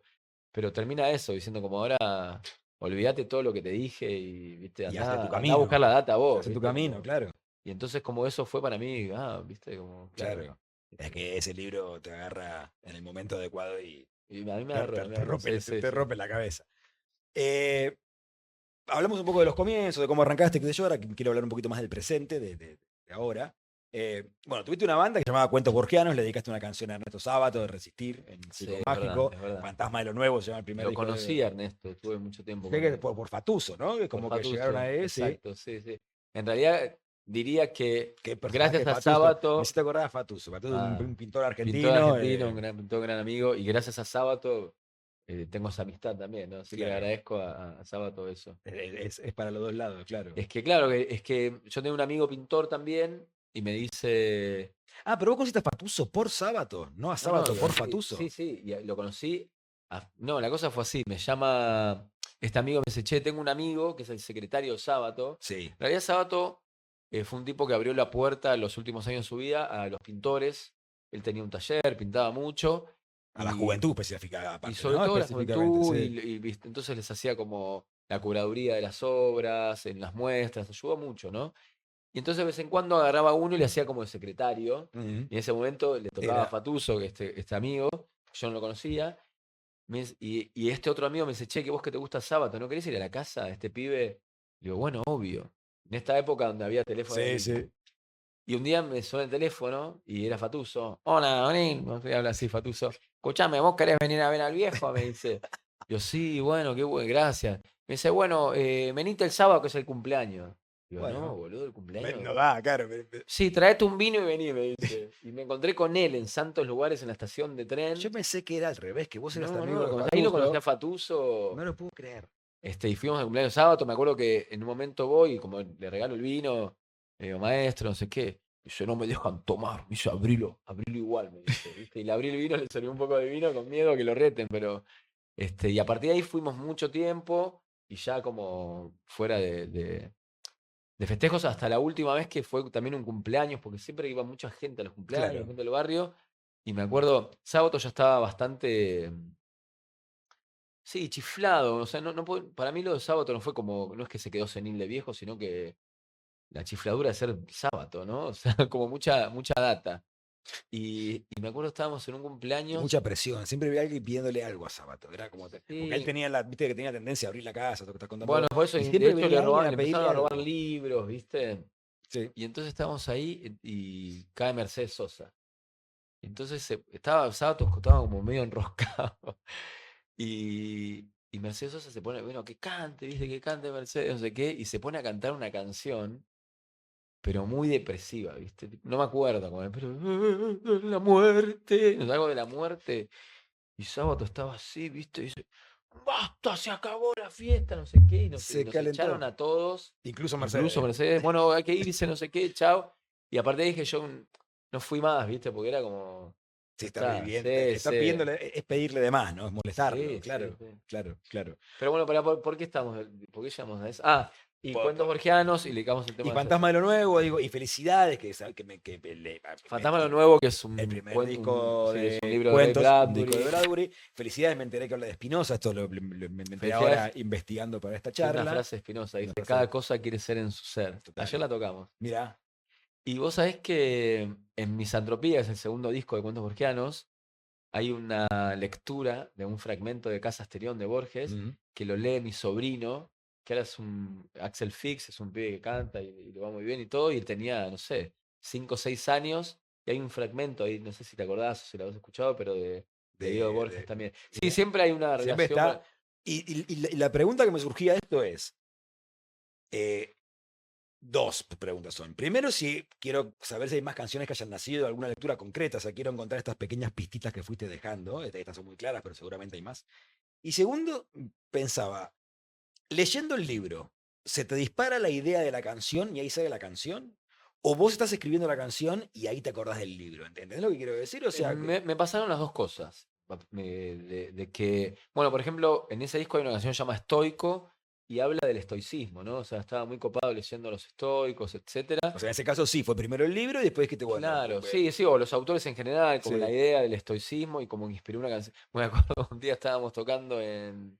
B: Pero termina eso, diciendo como ahora, olvídate todo lo que te dije y, viste,
A: Y hazte tu
B: andá a
A: camino.
B: buscar la data vos,
A: Hazte tu
B: viste,
A: camino,
B: como.
A: claro.
B: Y entonces como eso fue para mí, viste, como, claro.
A: Claro. Es que ese libro te agarra en el momento adecuado y
B: Y a mí
A: te rompe,
B: sí, sí,
A: te
B: sí.
A: rompe la cabeza. Eh, Hablamos un poco de los comienzos, de cómo arrancaste, qué sé yo. Ahora quiero hablar un poquito más del presente, de ahora. Bueno, tuviste una banda que se llamaba Cuentos Borgianos, le dedicaste una canción a Ernesto Sábato de Resistir en
B: Sí,
A: Circo
B: es verdad,
A: Mágico.
B: es verdad.
A: Fantasma de lo Nuevo se llama el primer
B: Lo
A: disco
B: conocí a Ernesto, estuve mucho tiempo con él.
A: por Fatuso, ¿no? Que
B: Por
A: como que llegaron a
B: Fatuso,
A: ese.
B: exacto, sí, sí. En realidad diría que
A: Qué personaje
B: gracias a
A: Fatuso. Me
B: Sábato,
A: hiciste acordar a Fatuso. Fatuso es
B: ah,
A: un pintor
B: pintor
A: argentino.
B: argentino, un gran pintor, gran amigo, y gracias a Sábato tengo esa amistad también, ¿no? Así que le
A: Claro.
B: agradezco a Sábato eso.
A: Es para los dos lados, claro.
B: Es que claro, es que yo tengo un amigo pintor también y me dice,
A: Ah, pero vos conociste a Fatuso por Sábato, no a
B: no, no,
A: Sábato
B: lo
A: por
B: conocí, sí,
A: Fatuso.
B: sí, y lo conocí. No, la cosa fue así, me llama este amigo, me dice, che, tengo un amigo que es el secretario de Sábato.
A: Sí.
B: En realidad Sábato fue un tipo que abrió la puerta en los últimos años de su vida a los pintores. Él tenía un taller, pintaba mucho.
A: A la juventud específica,
B: Y
A: aparte,
B: sobre
A: ¿no?
B: todo la
A: Específicamente,
B: juventud,
A: sí.
B: ¿viste? Entonces les hacía como la curaduría de las obras, en las muestras, ayudó mucho, ¿no? Y entonces de vez en cuando agarraba a uno y le hacía como de secretario.
A: Ujú.
B: Y en ese momento le tocaba a
A: Era.
B: Fatuso, que este amigo, yo no lo conocía. Y este otro amigo me dice, che, que vos que te gusta Sábato, ¿no querés ir a la casa de este pibe? Digo, bueno, obvio. En esta época donde había teléfono
A: Sí, sí.
B: y un día me suena el teléfono y era Fatuso. Hola, Onín. No sé, habla así, Fatuso. Escuchame, ¿vos querés venir a ver al viejo? Me dice. Yo, sí, bueno, qué bueno, gracias. Me dice, bueno, venite el sábado que es el cumpleaños. Digo, no,
A: Bueno,
B: boludo, el cumpleaños.
A: no da, claro.
B: Sí, traete un vino y vení, me dice. Y me encontré con él en santos lugares en la estación de
A: Yo
B: tren.
A: pensé que era al revés, que vos eras
B: No,
A: amigo
B: no,
A: de
B: ahí lo conocí
A: Fatuso.
B: a Fatuso.
A: No lo puedo creer.
B: Y fuimos al cumpleaños sábado, me acuerdo que en un momento voy y como le regalo el vino, le digo, maestro, no sé qué. Y yo, no me dejan tomar. Me dice, abrilo igual, me dice, ¿viste? Y le abrí el vino, le serví un poco de vino con miedo a que lo reten, pero. Y a partir de ahí fuimos mucho tiempo y ya como fuera de festejos hasta la última vez que fue también un cumpleaños, porque siempre iba mucha gente a los cumpleaños,
A: Claro.
B: gente del barrio. Y me acuerdo, sábado ya estaba bastante. Sí, chiflado. O sea, para mí lo de sábado no fue como, no es que se quedó senil de viejo, sino que la chifladura de ser sábado, ¿no? O sea, como mucha data. Y me acuerdo estábamos en un
A: Y
B: cumpleaños.
A: mucha presión. Siempre había alguien pidiéndole algo a Sábato. Era como. Porque él
B: Sí.
A: tenía viste que tenía tendencia a abrir la casa, todo lo que estás contando
B: Bueno,
A: vos.
B: por eso,
A: Y
B: de
A: siempre
B: hecho le
A: venía alguien
B: robaban,
A: a
B: le
A: pedirle
B: empezaron a robar
A: algo.
B: libros, ¿viste?
A: Sí.
B: Y entonces estábamos ahí y cae Mercedes Sosa. Entonces estaba sábado, estaba como medio enroscado. Y Mercedes Sosa se pone, bueno, que cante, ¿viste? Que cante Mercedes, no sé qué. Y se pone a cantar una canción pero muy depresiva, ¿viste? No me acuerdo cómo era, pero la muerte, no sé, algo de la muerte. Y sábado estaba así, ¿viste? Y dice, basta, se acabó la fiesta, no sé qué, y
A: Se
B: nos echaron
A: calentó.
B: a todos,
A: Incluso
B: incluso
A: Mercedes.
B: Mercedes, bueno, hay que irse, no sé qué, chao. Y aparte dije, yo no fui más, ¿viste? Porque era como,
A: Sí,
B: ya
A: está
B: está,
A: bien.
B: sí,
A: Está
B: sí,
A: pidiéndole, es pedirle de más, ¿no? Es molestarlo.
B: sí, sí,
A: Claro,
B: sí.
A: claro, claro.
B: Pero bueno, ¿por qué estamos? ¿Por qué llegamos a eso? Ah, y cuentos borgianos, y le dedicamos el
A: Y
B: tema de
A: Fantasma de lo Nuevo, digo, y Felicidades,
B: Fantasma de lo Nuevo, que es
A: el primer disco
B: sí, es un
A: de
B: libro de Ray
A: cuentos, un disco de
B: Bradbury.
A: Bradbury. Felicidades, me enteré que habla de Spinoza, esto me enteré ahora
B: Felicidades
A: investigando para esta
B: tiene una
A: charla.
B: frase espinosa, dice,
A: Una frase,
B: cada cosa quiere ser en su ser.
A: total.
B: Ayer la tocamos.
A: Mira,
B: Y vos sabés que en Misantropía, es el segundo disco de cuentos borgianos, hay una lectura de un fragmento de Casa Asterión de Borges, que lo lee mi sobrino, que ahora es un Axel Fix, es un pibe que canta y lo va muy bien y todo, y él tenía, no sé, 5 o 6 años, y hay un fragmento ahí, no sé si te acordás o si lo has escuchado, pero de Diego Borges también. Sí,
A: mira,
B: siempre hay una
A: siempre
B: relación
A: está. Y la pregunta que me surgía de esto es, eh, dos preguntas son. Primero, si quiero saber si hay más canciones que hayan nacido de alguna lectura concreta, o sea, quiero encontrar estas pequeñas pistitas que fuiste dejando, estas son muy claras, pero seguramente hay más. Y segundo, pensaba, leyendo el libro, ¿se te dispara la idea de la canción y ahí sale la canción? ¿O vos estás escribiendo la canción y ahí te acordás del libro? ¿Entendés lo que quiero decir? O sea,
B: Me pasaron las dos cosas. De que, bueno, por ejemplo, en ese disco hay una canción que se llama Estoico y habla del estoicismo, ¿no? O sea, estaba muy copado leyendo a los estoicos, etcétera.
A: o sea, en ese caso sí, fue primero el libro y después que te bueno.
B: Claro, sí, sí, o los autores en general, como la
A: Sí.
B: idea del estoicismo y como que inspiró una canción. Me acuerdo un día estábamos tocando en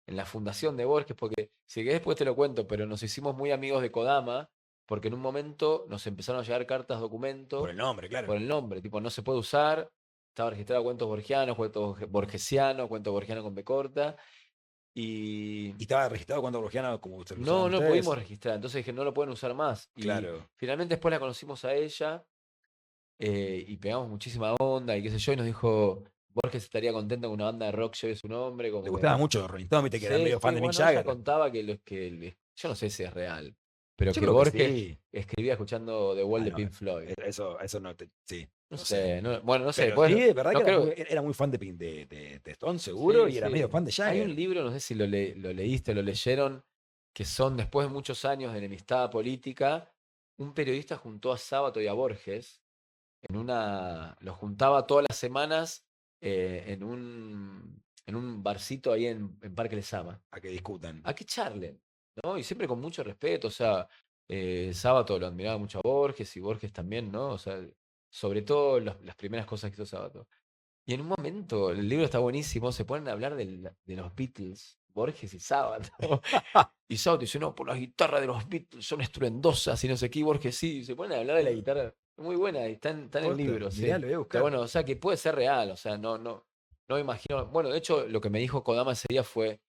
B: la fundación de Borges, porque si querés después te lo cuento, pero nos hicimos muy amigos de Kodama, porque en un momento nos empezaron a llegar cartas, documentos,
A: Por el nombre, claro.
B: por el nombre, tipo, no se puede usar, estaba registrado cuentos borgianos, cuentos borgesianos, cuentos borgianos con B corta, y
A: ¿Y estaba registrado cuando Borgiana como usted lo
B: no,
A: usaban
B: no
A: ustedes?
B: pudimos registrar, entonces dije, no lo pueden usar más. Y
A: Claro.
B: finalmente después la conocimos a ella y pegamos muchísima onda y qué sé yo, y nos dijo, Borges estaría contento que una banda de rock lleve su nombre,
A: Le
B: como que...
A: gustaba mucho Rolling Stone, viste que era
B: Sí,
A: medio fan
B: sí,
A: de Mick
B: bueno, ella
A: Jagger.
B: contaba que yo no sé si es real, pero
A: Yo
B: que
A: creo que
B: Borges
A: sí.
B: escribía escuchando The Wall
A: Ah,
B: de
A: no,
B: Pink Floyd.
A: eso no te. Sí,
B: No
A: no sé.
B: sé, bueno, no sé,
A: Pero sí,
B: bueno,
A: es verdad
B: no
A: que
B: creo.
A: era muy fan de Stone, seguro,
B: Sí,
A: y era medio
B: sí.
A: fan de
B: Hay un
A: Jagger.
B: libro, no sé si lo leíste, lo leyeron, que son después de muchos años de enemistad política, un periodista juntó a Sábato y a Borges los juntaba todas las semanas en un barcito ahí en Parque Lezama,
A: A que discutan.
B: a que charlen, ¿no? Y siempre con mucho respeto, o sea, Sábato lo admiraba mucho a Borges y Borges también, ¿no? O sea, sobre todo las primeras cosas que hizo Sábato. Y en un momento, el libro está buenísimo, se ponen a hablar de los Beatles, Borges y Sábato. Y Sábato dice, no, por las guitarras de los Beatles son estruendosas y no sé qué, y Borges sí, y se ponen a hablar de la guitarra. Es muy buena, y está en el
A: Posta,
B: libro,
A: mirá,
B: sí.
A: lo voy a
B: Pero
A: buscar.
B: bueno, o sea, que puede ser real, o sea, no me imagino. Bueno, de hecho, lo que me dijo Kodama ese día fue,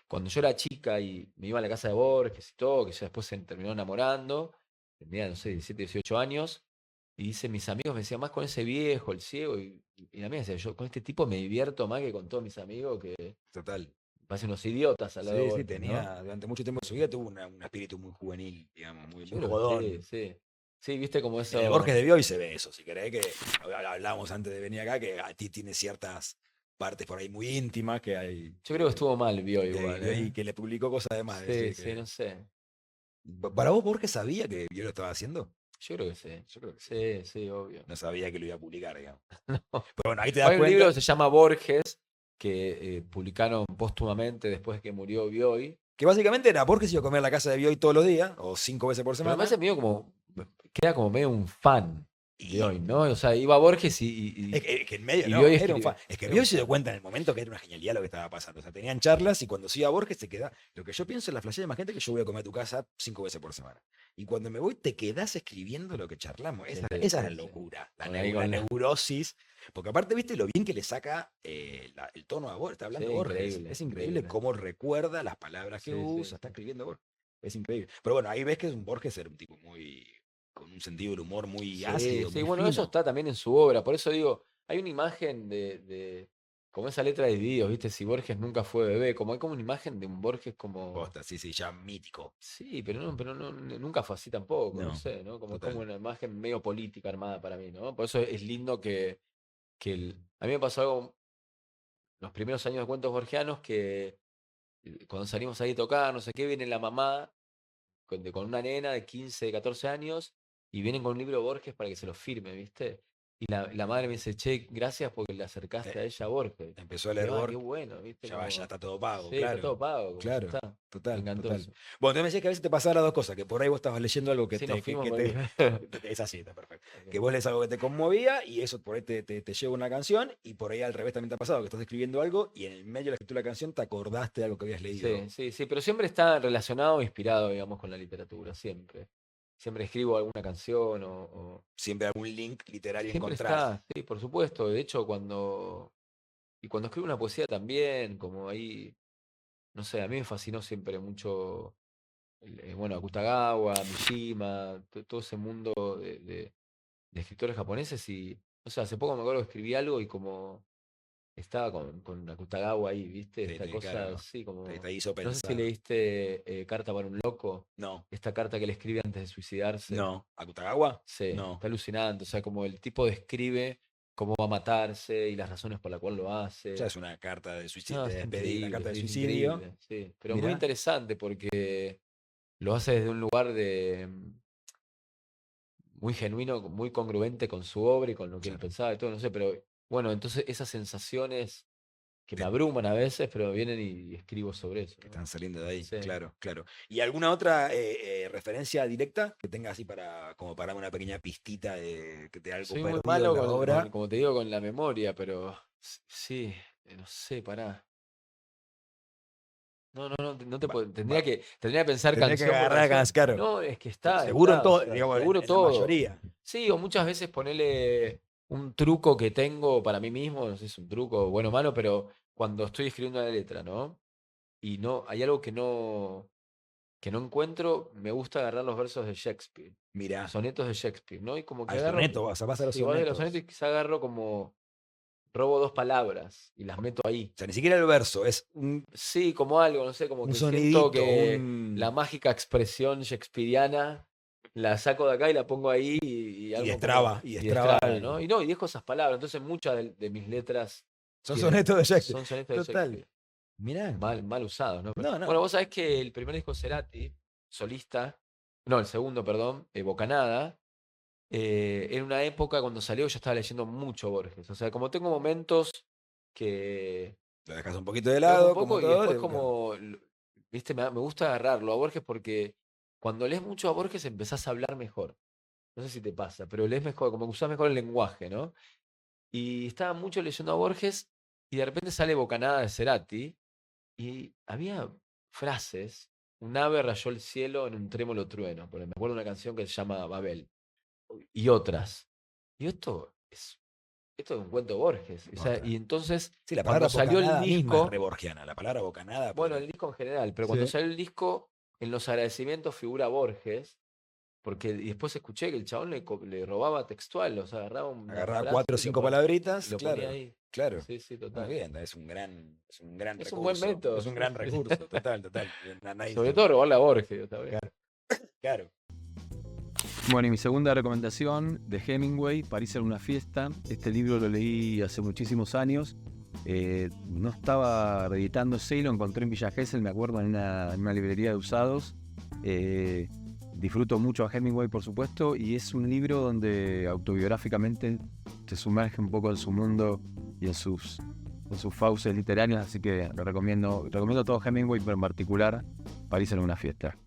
B: cuando yo era chica y me iba a la casa de Borges y todo, que yo después se terminó enamorando, tenía, no sé, 17, 18 años, y dice, mis amigos me decían, más con ese viejo, el ciego, y la mía decía, yo con este tipo me divierto más que con todos mis amigos, que
A: Total.
B: parecen unos idiotas al lado de
A: Sí, sí,
B: Borges, ¿no?
A: tenía, durante mucho tiempo de su vida tuvo un espíritu muy juvenil, digamos, muy,
B: Yo
A: muy
B: creo que sí,
A: jodón.
B: sí. Sí, viste como
A: En el
B: eso.
A: Borges de Bioy se ve eso, si querés, que hablábamos antes de venir acá, que a ti tiene ciertas partes por ahí muy íntimas que hay.
B: Yo creo que estuvo mal, vio igual,
A: Y
B: ¿eh?
A: que le publicó cosas de más,
B: Sí,
A: decir
B: sí,
A: que.
B: no sé.
A: ¿Para vos Borges sabía que yo lo estaba haciendo?
B: Yo creo que sí.
A: Yo creo que sí.
B: Sí, sí, obvio.
A: No sabía que lo iba a publicar, digamos.
B: No.
A: Pero bueno, ahí te das
B: Hay un libro
A: cuenta.
B: que se llama Borges, que publicaron póstumamente después de que murió Bioy.
A: Que básicamente era Borges iba a comer a la casa de Bioy todos los días, o 5 veces por
B: Pero me
A: semana.
B: parece medio como. Queda como medio un fan de
A: Y
B: Bioy, ¿no? O sea, iba Borges
A: es que en medio,
B: y
A: no,
B: Bioy
A: era un
B: escribía.
A: fan. Es que
B: Era un
A: Bioy se dio
B: fan.
A: cuenta en el momento que era una genialidad lo que estaba pasando. O sea, tenían charlas y cuando se iba Borges se queda. Lo que yo pienso en la flashera de más gente que yo voy a comer a tu casa 5 veces por semana. Y cuando me voy, te quedás escribiendo lo que charlamos. Esa,
B: Sí,
A: esa es
B: sí,
A: la
B: sí.
A: locura. La,
B: Bueno, ahí
A: la
B: con
A: neurosis. Porque aparte, viste lo bien que le saca el tono a Borges. Está hablando
B: Sí,
A: Borges.
B: increíble,
A: Es increíble
B: increíble.
A: cómo recuerda las palabras que
B: Sí, sí,
A: usa. Está
B: sí.
A: escribiendo Borges. Es increíble. Pero bueno, ahí ves que es un Borges era un tipo muy. Con un sentido del humor muy
B: Sí,
A: ácido,
B: sí,
A: muy
B: bueno, eso
A: fino.
B: está también en su obra. Por eso digo, hay una imagen como esa letra de Divididos, ¿viste? Si Borges nunca fue bebé, como hay como una imagen de un Borges como.
A: Posta, sí, sí, ya mítico.
B: Sí, pero no, nunca fue así tampoco, no
A: No,
B: sé, ¿no? Como
A: total.
B: una imagen medio política armada para mí, ¿no? Por eso es lindo a mí me pasó algo los primeros años de cuentos borgianos que cuando salimos ahí a tocar, no sé qué, viene la mamá con una nena de 15 de 14 años y vienen con un libro de Borges para que se lo firme, ¿viste? Y la madre me dice, che, gracias porque le acercaste a
A: Eh,
B: ella a Borges.
A: empezó a
B: Y
A: leer
B: digo, ah, qué
A: Borges,
B: bueno, ¿viste?
A: ya va, ya
B: Como,
A: está todo pago,
B: sí, está
A: claro.
B: todo pago, como ya
A: Claro,
B: está. Me
A: total,
B: encantó
A: total.
B: eso.
A: Bueno, tú me decías que a veces te pasaba las dos cosas, que por ahí vos estabas leyendo algo que
B: Sí,
A: te,
B: nos fuimos
A: que
B: por
A: te,
B: ahí.
A: es así, está perfecto. Que
B: Ok.
A: vos lees algo que te conmovía y eso por ahí te lleva una canción y por ahí al revés también te ha pasado, que estás escribiendo algo y en el medio de la escritura de la canción te acordaste de algo que habías leído.
B: Sí, sí, sí, pero siempre está relacionado o inspirado, digamos, con la literatura, siempre. Siempre escribo alguna canción
A: Siempre algún link literario
B: siempre
A: encontrás.
B: está, sí, por supuesto. De hecho, cuando escribo una poesía también, como ahí, no sé, a mí me fascinó siempre mucho, bueno, Akutagawa, Mishima, todo ese mundo de escritores japoneses y, no sé, hace poco me acuerdo que escribí algo y como estaba con Akutagawa ahí, ¿viste? Esta cosa
A: Claro,
B: así
A: te
B: como...
A: hizo
B: No sé si
A: pensar.
B: leíste Carta para un loco,
A: No,
B: esta carta que le escribe antes de suicidarse.
A: no. ¿Akutagawa?
B: Sí,
A: No.
B: está alucinante. O sea, como el tipo describe cómo va a matarse y las razones por las cuales lo hace.
A: Ya es una carta de suicidio,
B: No,
A: de
B: es
A: despedida, una
B: increíble,
A: carta de
B: sí, es
A: suicidio.
B: increíble, sí. Pero muy
A: Mirá,
B: interesante porque lo hace desde un lugar de muy genuino, muy congruente con su obra y con lo que él
A: claro,
B: pensaba y todo, no sé, pero bueno, entonces esas sensaciones que me
A: de-
B: abruman a veces, pero vienen y escribo sobre eso,
A: que
B: ¿no?
A: están saliendo de ahí,
B: Sí.
A: claro, claro. ¿Y alguna otra referencia directa que tenga así para, como para una pequeña pistita de algo
B: Soy muy
A: perdido en
B: malo
A: la obra?
B: como te digo, con la memoria, pero sí, no sé, pará. No te
A: Va-
B: puedo,
A: va-
B: tendría que pensar
A: Tendría que
B: canción por
A: agarrar
B: canción.
A: claro.
B: No, es que
A: Seguro en
B: o
A: todo,
B: sea,
A: digamos,
B: seguro
A: en la
B: todo.
A: mayoría.
B: Sí, o muchas veces ponerle un truco que tengo para mí mismo, no sé si es un truco bueno o malo, pero cuando estoy escribiendo una letra, ¿no? Y no, hay algo que no encuentro, me gusta agarrar los versos de Shakespeare, los
A: Mira,
B: sonetos de Shakespeare, ¿no? Y como que
A: al
B: agarro,
A: soneto, vas a pasar a los
B: sí, voy de los sonetos
A: sonetos.
B: y quizá agarro como, robo dos palabras y las meto ahí.
A: O sea, ni siquiera el verso, es
B: Sí, como algo, no sé, como
A: un
B: que siento
A: sonidito,
B: que la mágica expresión shakespeariana la saco de acá y la pongo ahí y
A: y
B: algo
A: destraba,
B: como.
A: y
B: Y
A: destraba
B: destraba, ¿no?
A: algo.
B: Y no, y dejo esas palabras. Entonces muchas de mis letras
A: Son sonetos de Shakespeare.
B: son sonetos de
A: Total.
B: Shakespeare.
A: Mirá.
B: Mal usados, ¿no?
A: No, no.
B: Bueno, vos sabés que el primer disco de Cerati, solista, no, el segundo, perdón, Bocanada, en una época cuando salió yo estaba leyendo mucho Borges. O sea, como tengo momentos que
A: Lo dejas un poquito de
B: lo dejo un
A: lado, como
B: poco y
A: todo.
B: después como, viste, me gusta agarrarlo a Borges porque cuando lees mucho a Borges empezás a hablar mejor. No sé si te pasa, pero lees mejor, como que usás mejor el lenguaje, ¿no? Y estaba mucho leyendo a Borges y de repente sale Bocanada de Cerati y había frases, un ave rayó el cielo en un trémolo trueno, porque me acuerdo de una canción que se llama Babel, y otras. Y esto es un cuento de Borges. O sea,
A: Otra.
B: y entonces,
A: Sí, la
B: cuando
A: palabra
B: salió el
A: bocanada misma es
B: disco,
A: reborgiana. La palabra bocanada
B: bueno,
A: podría.
B: el disco en general, pero cuando
A: Sí.
B: salió el disco, en los agradecimientos figura Borges, porque y después escuché que el chabón le robaba textual, o sea, agarraba una
A: Agarraba
B: frase
A: 4 o
B: y
A: 5 palabritas,
B: lo ponía
A: claro.
B: ahí.
A: Claro.
B: Sí, sí,
A: Ah,
B: total.
A: bien, es un gran
B: Es un buen
A: recurso.
B: método,
A: Es un
B: sí,
A: gran
B: sí.
A: recurso, total, total.
B: Sobre todo robarle a Borges, ¿sabes?
A: Claro, claro.
C: Bueno, y mi segunda recomendación de Hemingway, París en una fiesta. Este libro lo leí hace muchísimos años. No estaba reeditándose y lo encontré en Villa Gesell, me acuerdo, en una librería de usados. Disfruto mucho a Hemingway, por supuesto, y es un libro donde autobiográficamente te sumerge un poco en su mundo y en sus fauces literarios, así que lo recomiendo todo Hemingway, pero en particular París en una fiesta.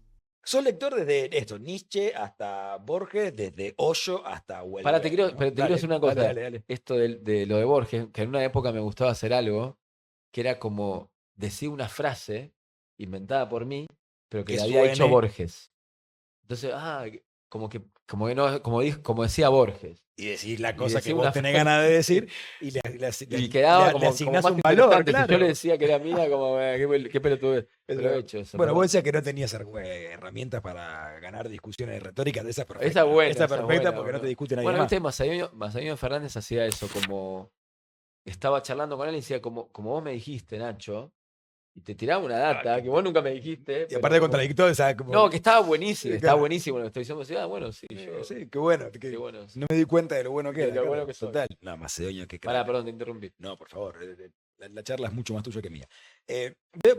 A: Sos lector desde esto, Nietzsche hasta Borges, desde Hoyo hasta
B: Pará,
A: Houellebecq, ¿no?
B: pero te quiero
A: Dale,
B: decir una
A: dale,
B: cosa.
A: dale, dale.
B: Esto de lo de Borges, que en una época me gustaba hacer algo que era como decir una frase inventada por mí, pero que
A: Que
B: le había hecho
A: suene
B: Borges. Entonces, como decía Borges.
A: y decir la
B: Y
A: cosa que
B: decía
A: vos
B: una
A: tenés
B: frase
A: ganas de decir y
B: y quedaba
A: le
B: como
A: asignás
B: más
A: un valor,
B: interesante. Si yo le
A: claro.
B: decía que era mía, como, qué pelotudez. Pero he hecho eso,
A: Bueno, vos
B: perdón.
A: decías que no tenías herramientas para ganar discusiones retóricas, de esa es
B: Esa es
A: perfecta.
B: buena,
A: Esa es
B: esa es
A: perfecta
B: buena,
A: porque
B: ¿o
A: no te
B: no?
A: discute nadie
B: Bueno,
A: más.
B: viste, Massimiliano Fernández hacía eso, como estaba charlando con él y decía, como vos me dijiste, Nacho, y te tiraba una
A: Ah,
B: data que vos nunca me dijiste,
A: y
B: pero
A: aparte
B: como.
A: contradictorio, o sea, como.
B: No, que estaba
A: Claro,
B: buenísimo lo que estoy diciendo. Decía, bueno, sí,
A: sí, qué bueno.
B: qué
A: Que
B: bueno, sí,
A: no me di cuenta de lo bueno que
B: de
A: era,
B: lo bueno
A: claro.
B: que soy.
A: Total. No, Macedonio, qué
B: Pará,
A: crack.
B: perdón, te interrumpí.
A: No, por favor. La charla es mucho más tuya que mía.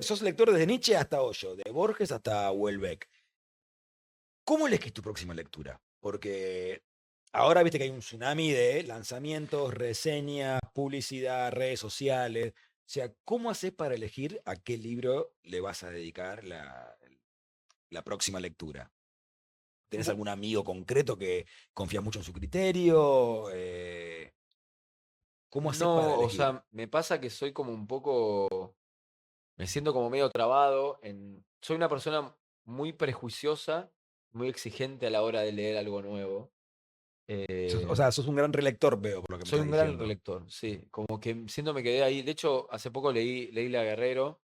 A: Sos lector desde Nietzsche hasta Hoyo, de Borges hasta Houellebecq. ¿Cómo elegís tu próxima lectura? Porque ahora viste que hay un tsunami de lanzamientos, reseñas, publicidad, redes sociales. O sea, ¿cómo haces para elegir a qué libro le vas a dedicar la próxima lectura? ¿Tenés
B: Bu-
A: algún amigo concreto que confías mucho en su criterio? ¿Cómo haces para
B: No, o
A: elegir?
B: sea, me pasa que soy como un poco. Me siento como medio trabado. Soy una persona muy prejuiciosa, muy exigente a la hora de leer algo nuevo.
A: O
B: Eh,
A: sea, sos un gran relector, veo, por lo que me
B: Soy
A: estás
B: un gran
A: diciendo.
B: relector, sí. Como que siento me quedé ahí. De hecho, hace poco leí La Guerrero,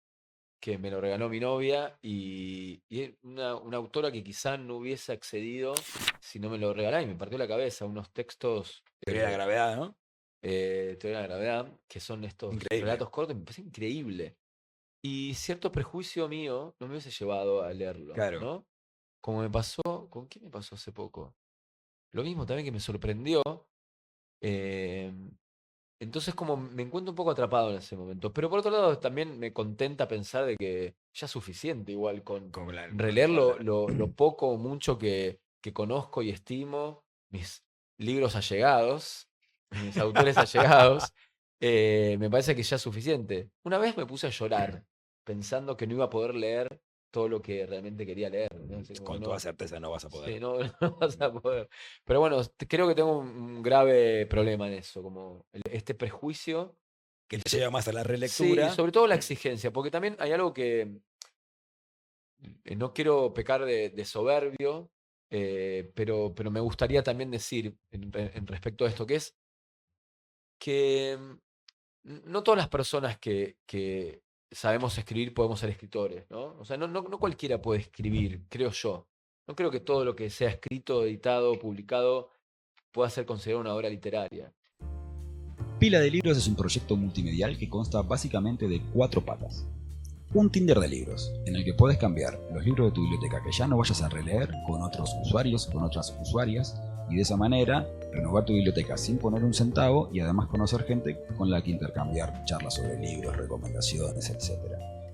B: que me lo regaló mi novia, y es una autora que quizá no hubiese accedido si no me lo regalaba y me partió la cabeza. Unos textos,
A: Teoría de la gravedad, ¿no?
B: Teoría de la gravedad, que son estos
A: Increíble.
B: relatos cortos, me parece increíble. Y cierto prejuicio mío no me hubiese llevado a leerlo,
A: Claro.
B: ¿no? Como me pasó, ¿con qué me pasó hace poco? Lo mismo también que me sorprendió. eh, Entonces como me encuentro un poco atrapado en ese momento. Pero por otro lado también me contenta pensar de que ya es suficiente igual con
A: Como
B: releer lo poco o mucho que conozco y estimo, mis libros allegados, mis autores allegados, me parece que ya es suficiente. Una vez me puse a llorar pensando que no iba a poder leer todo lo que realmente quería leer, ¿no? Así como
A: Con toda certeza no vas a poder.
B: sí, no, no vas a poder. Pero bueno, creo que tengo un grave problema en eso, como este prejuicio.
A: Que
B: Y
A: te lleva más a la
B: sí, y
A: relectura.
B: sobre todo la exigencia, porque también hay algo que no quiero pecar de soberbio, pero me gustaría también decir en respecto a esto, que es que no todas las personas que sabemos escribir podemos ser escritores, ¿no? O sea, no cualquiera puede escribir, creo yo. No creo que todo lo que sea escrito, editado, publicado pueda ser considerado una obra literaria.
A: Pila de Libros es un proyecto multimedial que consta básicamente de 4 patas. Un Tinder de libros, en el que puedes cambiar los libros de tu biblioteca que ya no vayas a releer con otros usuarios, con otras usuarias, y de esa manera renovar tu biblioteca sin poner un centavo y además conocer gente con la que intercambiar charlas sobre libros, recomendaciones, etc.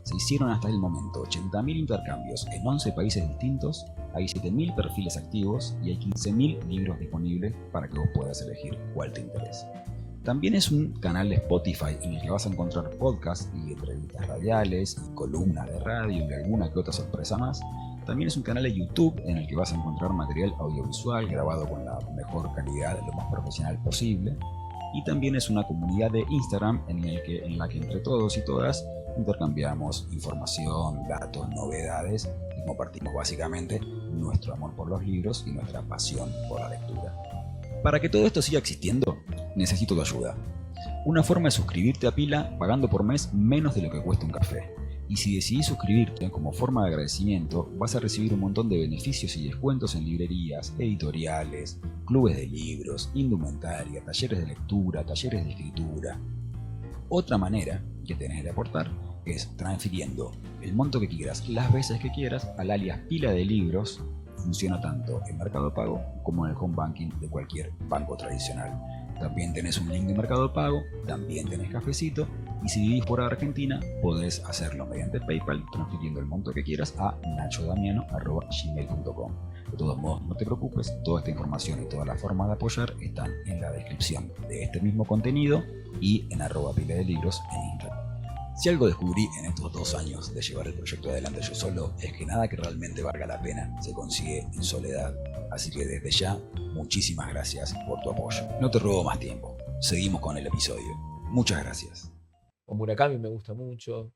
A: Se hicieron hasta el momento 80.000 intercambios en 11 países distintos, hay 7.000 perfiles activos y hay 15.000 libros disponibles para que vos puedas elegir cuál te interesa. También es un canal de Spotify en el que vas a encontrar podcasts y entrevistas radiales y columnas de radio y alguna que otra sorpresa más. También es un canal de YouTube en el que vas a encontrar material audiovisual grabado con la mejor calidad, lo más profesional posible. Y también es una comunidad de Instagram en la que entre todos y todas intercambiamos información, datos, novedades y compartimos básicamente nuestro amor por los libros y nuestra pasión por la lectura. Para que todo esto siga existiendo, necesito tu ayuda. Una forma es suscribirte a Pila pagando por mes menos de lo que cuesta un café. Y si decidís suscribirte como forma de agradecimiento, vas a recibir un montón de beneficios y descuentos en librerías, editoriales, clubes de libros, indumentaria, talleres de lectura, talleres de escritura. Otra manera que tenés de aportar es transfiriendo el monto que quieras, las veces que quieras, al alias Pila de Libros. Funciona tanto en Mercado Pago como en el home banking de cualquier banco tradicional. También tenés un link de Mercado Pago, también tenés cafecito, y si vivís por Argentina, podés hacerlo mediante PayPal, transfiriendo el monto que quieras a nachodamiano@gmail.com. De todos modos, no te preocupes, toda esta información y todas las formas de apoyar están en la descripción de este mismo contenido y en @pila de libros en Instagram. Si algo descubrí en estos 2 años de llevar el proyecto adelante yo solo, es que nada que realmente valga la pena se consigue en soledad. Así que desde ya, muchísimas gracias por tu apoyo. No te robo más tiempo. Seguimos con el episodio. Muchas gracias.
B: O Murakami me gusta mucho.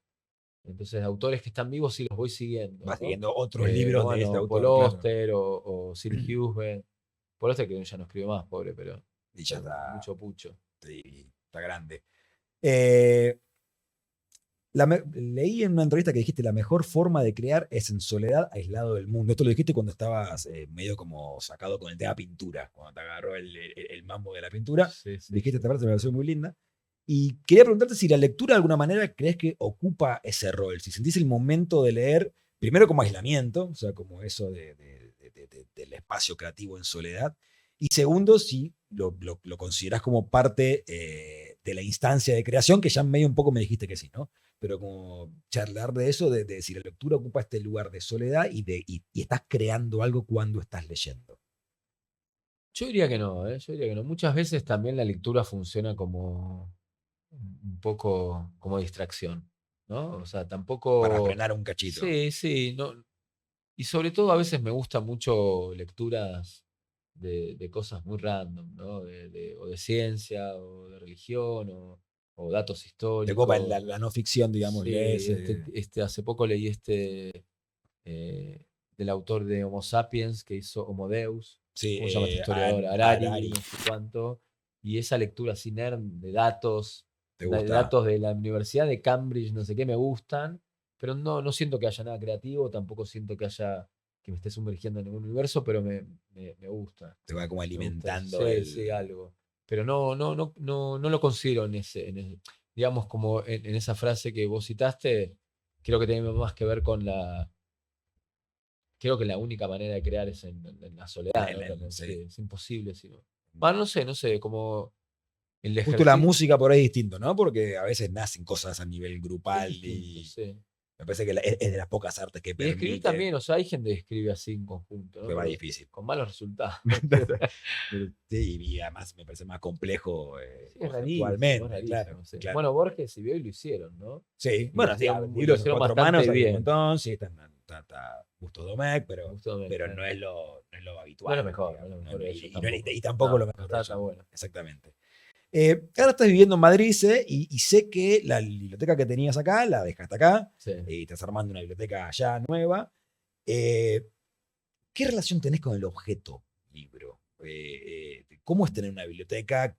B: Entonces, autores que están vivos sí los voy siguiendo,
A: Vas
B: ¿no?
A: siguiendo otros libros de este
B: Bueno, Paul
A: autor, claro.
B: Auster o Sir Hughes. Paul Auster que ya no escribe más, pobre, pero
A: Y ya está,
B: mucho pucho.
A: sí, está grande.
D: Leí en una entrevista que dijiste la mejor forma de crear es en soledad, aislado del mundo. Esto lo dijiste cuando estabas medio como sacado con el tema pintura, cuando te agarró el mambo de la pintura.
B: Sí, sí,
D: Dijiste
B: sí.
D: esta frase, me pareció muy linda. Y quería preguntarte si la lectura de alguna manera crees que ocupa ese rol, si sentís el momento de leer, primero como aislamiento, o sea, como eso del espacio creativo en soledad, y segundo, si lo considerás como parte de la instancia de creación, que ya medio un poco me dijiste que sí, ¿no? Pero como charlar de eso, de si la lectura ocupa este lugar de soledad y estás creando algo cuando estás leyendo.
B: Yo diría que no, ¿eh? Yo diría que no. Muchas veces también la lectura funciona como un poco como distracción, ¿no? O sea,
A: Para
B: tampoco.
A: frenar un cachito.
B: Sí, sí. No, y sobre todo a veces me gustan mucho lecturas de cosas muy random, ¿no? O de ciencia, o de religión, o datos
D: Te ocupa
B: históricos.
D: la no ficción, digamos,
B: Sí,
D: lees.
B: hace poco leí eh, del autor de Homo Sapiens que hizo Homo Deus.
D: Sí,
B: ¿Cómo se llama este historiador? Harari,
D: Harari.
B: no sé cuánto. Y esa lectura así nerd de datos,
D: ¿Te
B: de
D: gusta?
B: datos de la Universidad de Cambridge, no sé qué, me gustan, pero no siento que haya nada creativo, tampoco siento que me esté sumergiendo en ningún universo, pero me gusta.
D: Te va como
B: Me gusta.
D: alimentando
B: Sí, sí, algo. Pero no lo considero digamos, como en esa frase que vos citaste, creo que tiene más que ver con creo que la única manera de crear es en la soledad, ¿no? También,
D: sí.
B: sí, es imposible. No sé, como el
D: Justo la
B: ejercicio.
D: música por ahí es distinto, ¿no? Porque a veces nacen cosas a nivel grupal
B: Es distinto,
D: y
B: sí.
D: me parece que es de las pocas artes que
B: Y de escribir
D: permite,
B: también, o sea, hay gente que escribe así en conjunto, ¿no?
D: que va
B: Pero
D: difícil.
B: con malos resultados.
D: Sí, y además me parece más complejo
B: Sí, es
D: conceptualmente,
B: rarísimo,
D: claro,
B: sí.
D: claro.
B: Bueno, Borges y Bioy lo hicieron, ¿no?
D: Sí,
B: Y
D: bueno,
B: lo
D: sí,
B: hicieron
D: libros
B: lo
D: de
B: hicieron
D: cuatro
B: bastante
D: manos hay un
B: bien.
D: montón, sí, está Gusto Domecq, pero,
B: Justamente,
D: pero
B: claro.
D: no es lo
B: No
D: habitual.
B: es lo mejor,
D: digamos,
B: no es lo mejor de ellos
D: y
B: tampoco.
D: y tampoco
B: No,
D: lo mejor
B: no
D: de
B: está
D: ellos.
B: tan bueno.
D: Exactamente. Ahora estás viviendo en Madrid, sé, y sé que la biblioteca que tenías acá la dejaste acá,
B: Sí.
D: y estás armando una biblioteca allá nueva. ¿Qué relación tenés con el objeto libro? ¿Cómo es tener una biblioteca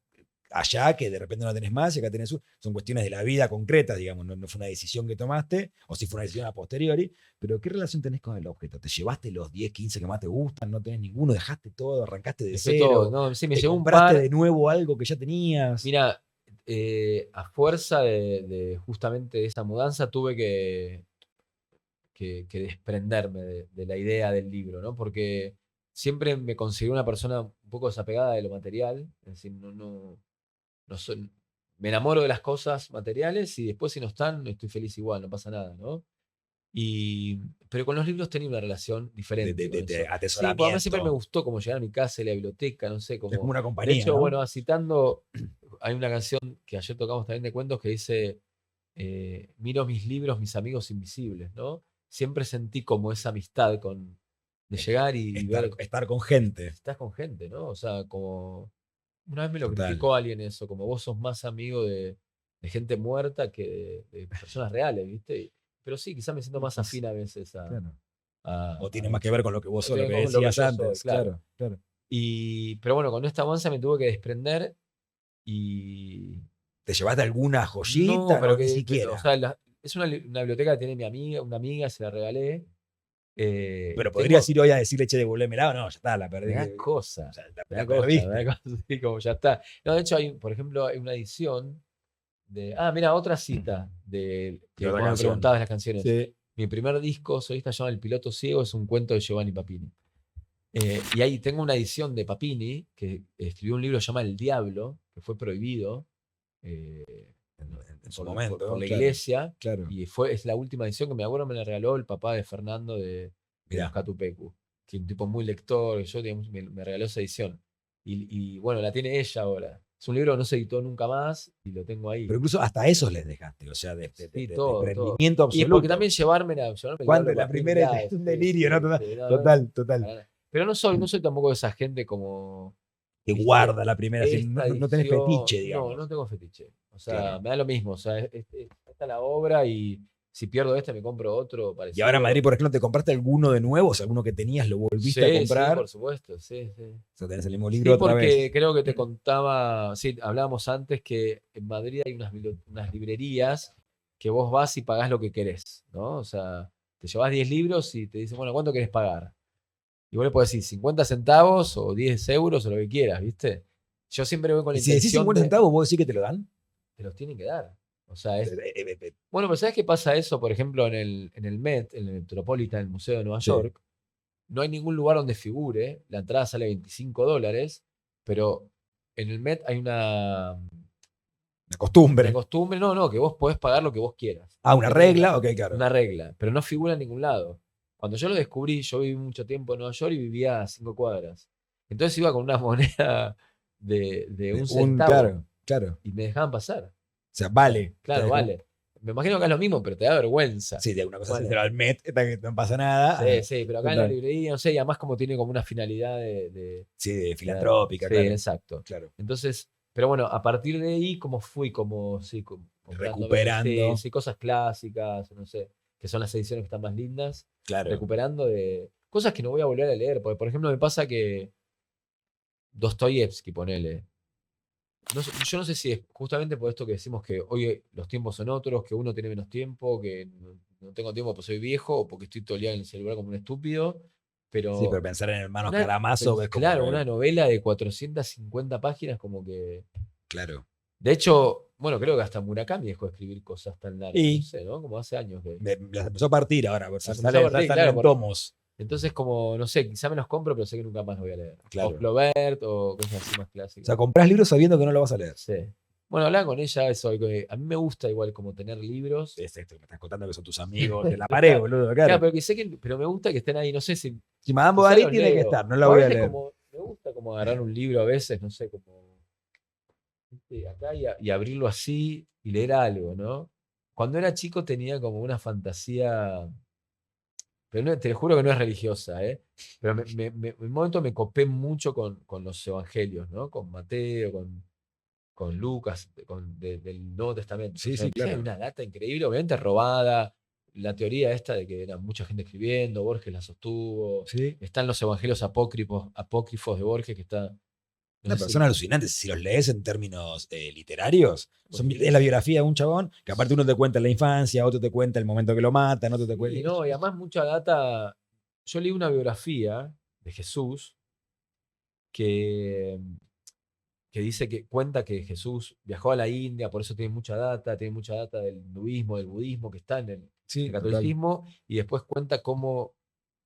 D: allá que de repente no tenés más y acá tenés son cuestiones de la vida concretas, digamos, no fue una decisión que tomaste, o si fue una decisión a posteriori, pero ¿qué relación tenés con el objeto? ¿Te llevaste los 10, 15 que más te gustan? ¿No tenés ninguno? ¿Dejaste todo? ¿Arrancaste de
B: Dejé todo,
D: cero?
B: no, sí, me
D: ¿Te
B: llevó un
D: compraste
B: par.
D: de nuevo algo que ya tenías?
B: Mira, a fuerza de justamente esa mudanza tuve que desprenderme de la idea del libro, ¿no? Porque siempre me consideré una persona un poco desapegada de lo material, es decir, no soy- me enamoro de las cosas materiales y después si no están, estoy feliz igual, no pasa nada, ¿no? Pero con los libros tenía una relación diferente con
D: De
B: eso. Sí, porque a mí siempre me
D: atesoramiento.
B: gustó como llegar a mi casa y la biblioteca, no sé,
D: Es como
B: como...
D: una
B: De
D: compañía,
B: hecho,
D: ¿no?
B: bueno, citando, hay una canción que ayer tocamos también de cuentos que dice, miro mis libros, mis amigos invisibles, ¿no? Siempre sentí como esa amistad de llegar y ver,
D: Estar con gente.
B: estás con gente, ¿no? O sea, como... Una vez me lo
D: Total.
B: criticó alguien eso, como vos sos más amigo de gente muerta que de personas reales, ¿viste? Pero sí, quizás me siento más afín a veces
D: Claro. O
B: a
D: tiene más que ver con lo que vos
B: o
D: sos, lo
B: tiene
D: que
B: con lo que
D: decías
B: yo soy,
D: antes.
B: claro.
D: Claro, claro.
B: Pero bueno, con esta avanza me tuve que desprender y...
D: ¿Te llevaste alguna
B: No,
D: joyita?
B: pero
D: No, ni siquiera.
B: o sea, es una biblioteca que tiene mi amiga, una amiga, se la regalé.
D: Pero
B: Y
D: podrías
B: tengo,
D: ir hoy a decirle, che, devolvémela. No, ya está, la perdí.
B: me da cosa,
D: O sea,
B: me
D: la
B: da cosa,
D: perdiste.
B: me da cosa, así como ya está. No, de hecho, por ejemplo, hay una edición mira, otra cita que
D: De otra
B: vos me
D: canción.
B: preguntabas las canciones.
D: Sí.
B: Mi primer disco solista se llama El Piloto Ciego, es un cuento de Giovanni Papini. Y ahí tengo una edición de Papini, que escribió un libro que se llama El Diablo, que fue prohibido
D: En su
B: por
D: momento.
B: la
D: claro,
B: iglesia,
D: Claro.
B: y es la última edición que me acuerdo me la regaló el papá de Fernando de
D: Mirá.
B: los Catupecu, que es un tipo muy lector, yo digamos, me regaló esa edición. Y bueno, la tiene ella ahora. Es un libro que no se editó nunca más y lo tengo ahí.
D: Pero incluso hasta esos les dejaste. O sea,
B: Sí, todo.
D: desprendimiento
B: Y
D: absoluto.
B: porque también llevarme el
D: Cuando
B: diablo
D: la
B: por
D: primera
B: todos lados,
D: es un
B: sí,
D: delirio,
B: sí,
D: ¿no? Total,
B: sí, no,
D: total, total.
B: para nada. Pero no soy tampoco de esa gente como,
D: Que
B: viste,
D: guarda la primera. Así,
B: esta
D: no tenés
B: edición.
D: fetiche, digamos.
B: No tengo fetiche. O sea,
D: Claro.
B: me da lo mismo. O sea, esta es la obra y si pierdo este me compro otro
D: Y
B: parecido.
D: ahora en Madrid, por ejemplo, ¿te compraste alguno de nuevo? O sea, alguno que tenías, lo volviste a
B: Sí,
D: comprar.
B: por supuesto, sí.
D: O sea, tenés el mismo
B: Sí,
D: libro otra
B: porque
D: vez.
B: creo que te contaba, sí, hablábamos antes que en Madrid hay unas librerías que vos vas y pagás lo que querés, ¿no? O sea, te llevas 10 libros y te dicen, bueno, ¿cuánto querés pagar? Y vos le podés decir 50 centavos o 10 euros o lo que quieras, ¿viste? Yo siempre voy con la
D: Y si decís
B: intención
D: 50 centavos, ¿vos decís que te lo dan?
B: te los tienen que dar. O sea,
D: Eh,
B: bueno, pero ¿sabes qué pasa eso? Por ejemplo, en el Met, en el Metropolitan, el Museo de Nueva
D: Sí.
B: York, no hay ningún lugar donde figure, la entrada sale $25, pero en el Met hay
D: La
B: una
D: costumbre.
B: costumbre, no, que vos podés pagar lo que vos quieras.
D: Ah, una
B: No tenés
D: regla, ok, claro.
B: una regla, pero no figura en ningún lado. Cuando yo lo descubrí, yo viví mucho tiempo en Nueva York y vivía a 5 cuadras. Entonces iba con una moneda de un centavo
D: Claro, claro.
B: y me dejaban pasar.
D: O sea, vale.
B: Claro, vale. Me imagino que es lo mismo, pero te da vergüenza.
D: Sí, de alguna cosa
B: Bueno.
D: así, pero al Met, que no pasa nada.
B: Sí, pero acá en la librería, no sé, y además como tiene como una finalidad
D: Sí, de filantrópica,
B: sí,
D: claro.
B: exacto.
D: Claro.
B: Entonces, pero bueno, a partir de ahí, como fui, comprándome,
D: Recuperando.
B: sí, cosas clásicas, no sé, que son las ediciones que están más lindas,
D: Claro.
B: recuperando de cosas que no voy a volver a leer, porque por ejemplo me pasa que Dostoyevsky, ponele. Yo no sé si es justamente por esto que decimos que hoy los tiempos son otros, que uno tiene menos tiempo, que no tengo tiempo porque soy viejo o porque estoy todo el día en el celular como un estúpido, pero...
D: Sí, pero pensar en Hermanos Karamazov es como
B: claro,
D: que-
B: una novela de 450 páginas como que...
D: Claro.
B: De hecho, bueno, creo que hasta Murakami dejó de escribir cosas tan largas,
D: Y-
B: no sé, ¿no? Como hace años que...
D: Las empezó a partir ahora.
B: Las empezó
D: Salen
B: a partir,
D: salen
B: claro,
D: en
B: por-
D: tomos.
B: Entonces como, no sé, quizá me los compro, pero sé que nunca más los voy a leer.
D: Claro.
B: O Flaubert o cosas así más
D: O
B: clásicas.
D: sea, comprás libros sabiendo que no lo vas a leer.
B: Sí. Bueno, hablaba con ella eso, que a mí me gusta igual como tener libros.
D: Es esto que me estás contando que son tus amigos de la pared, boludo, claro.
B: Pero que sé que, pero me gusta que estén ahí, no sé si
D: Si Madame
B: quizá
D: Bovary
B: los
D: tiene que
B: leo.
D: estar, no la
B: O a
D: voy a
B: veces
D: leer.
B: como, me gusta como agarrar un libro a veces, no sé, como ¿viste? Acá y abrirlo así y leer algo, ¿no? Cuando era chico tenía como una fantasía, pero te juro que no es religiosa, ¿eh? Pero en un momento me copé mucho con los evangelios, ¿no? Con Mateo, con Lucas, del Nuevo Testamento.
D: Sí,
B: O sea,
D: sí,
B: me parece
D: claro.
B: una data increíble, obviamente robada. La teoría esta de que era mucha gente escribiendo, Borges la sostuvo.
D: Sí.
B: Están los evangelios apócrifos de Borges, que está. No
D: Una
B: sé si-
D: persona alucinante. Si los lees en términos literarios,
B: Buenísimo.
D: es la biografía de un chabón que aparte uno te cuenta la infancia, otro te cuenta el momento que lo matan, otro te
B: Sí,
D: cuenta.
B: no, y además mucha data. Yo leí una biografía de Jesús que, que dice que cuenta que Jesús viajó a la India, por eso tiene mucha data del hinduismo, del budismo que está en el
D: Sí, total.
B: catolicismo, y después cuenta cómo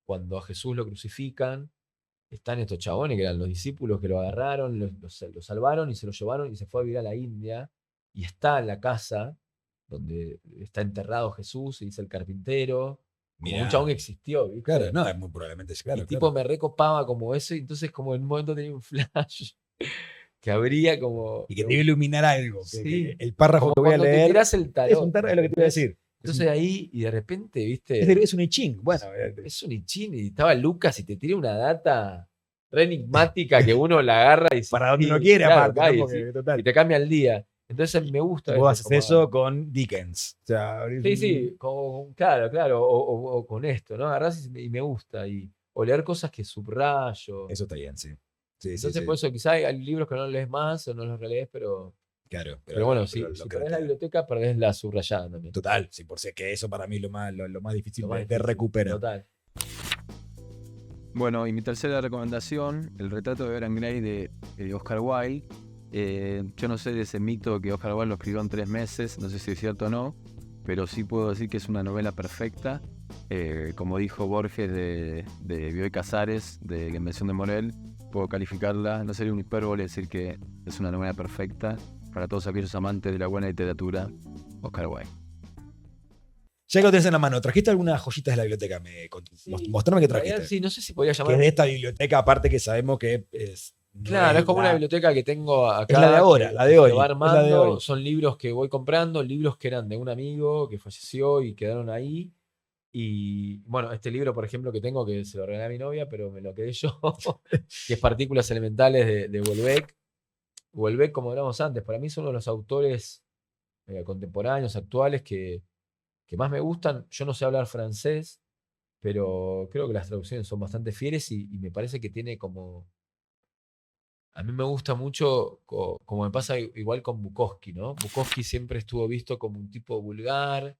B: cuando a Jesús lo crucifican, están estos chabones que eran los discípulos que lo agarraron, lo salvaron y se lo llevaron y se fue a vivir a la India, y está en la casa donde está enterrado Jesús, y dice el carpintero, como un
D: Mirá.
B: chabón que existió, ¿viste?
D: Claro, no, es muy probablemente,
B: Y
D: claro,
B: tipo
D: claro.
B: me recopaba como eso, y entonces como en un momento tenía un flash que habría como.
D: Y que te iba a iluminar algo. Que
B: Sí.
D: el párrafo
B: Como
D: que voy a
B: cuando te
D: leer
B: tirás el tarot.
D: es un tarot, es lo que te iba a decir.
B: Entonces ahí, y de repente, viste,
D: Es un I Ching. Bueno,
B: es un I Ching, y estaba Lucas y te tira una data re enigmática que uno la agarra y
D: para donde
B: sí,
D: uno quiere,
B: claro,
D: aparte,
B: cae,
D: ¿no?
B: sí,
D: Porque, total.
B: y te cambia el día. Entonces me gusta
D: Vos
B: eso,
D: haces
B: como
D: eso con Dickens. O sea,
B: Sí, claro, o con esto, ¿no? Agarrás y me gusta, o leer cosas que subrayo.
D: Eso está bien, sí. Sí,
B: Entonces,
D: sí,
B: por
D: sí.
B: eso quizá hay libros que no lees más o no los relees, pero
D: Claro,
B: Pero bueno,
D: pero
B: si
D: lo que
B: perdés la
D: te-
B: biblioteca, perdés la subrayada también.
D: Total, sí, por ser que eso para mí es lo más difícil
B: Lo más
D: de
B: difícil.
D: recuperar.
B: Total.
C: Bueno, y mi tercera recomendación, El retrato de Dorian Gray de Oscar Wilde. Yo no sé de ese mito que Oscar Wilde lo escribió en 3 meses, no sé si es cierto o no, pero sí puedo decir que es una novela perfecta. Como dijo Borges de Bioy Casares, de La Invención de Morel, puedo calificarla, no sería un hipérbole decir que es una novela perfecta para todos aquellos amantes de la buena literatura, Oscar Wilde.
D: Ya que lo tenés en la mano, ¿trajiste algunas joyitas de la biblioteca? Mostrame qué
B: En realidad,
D: trajiste.
B: sí, no sé si podía
D: Que
B: llamar.
D: es de esta biblioteca, aparte que sabemos que no
B: Claro, es como una
D: la-
B: biblioteca que tengo acá.
D: Es la de ahora,
B: que
D: la de
B: se
D: hoy,
B: va
D: es la de
B: armando.
D: hoy.
B: Son libros que voy comprando, libros que eran de un amigo que falleció y quedaron ahí. Y bueno, este libro, por ejemplo, que tengo, que se lo regalé a mi novia, pero me lo quedé yo, que es Partículas Elementales de Houellebecq. Houellebecq, como hablamos antes, para mí es uno de los autores contemporáneos, actuales, que más me gustan. Yo no sé hablar francés, pero creo que las traducciones son bastante fieles y me parece que tiene como. A mí me gusta mucho, como me pasa igual con Bukowski, ¿no? Bukowski siempre estuvo visto como un tipo vulgar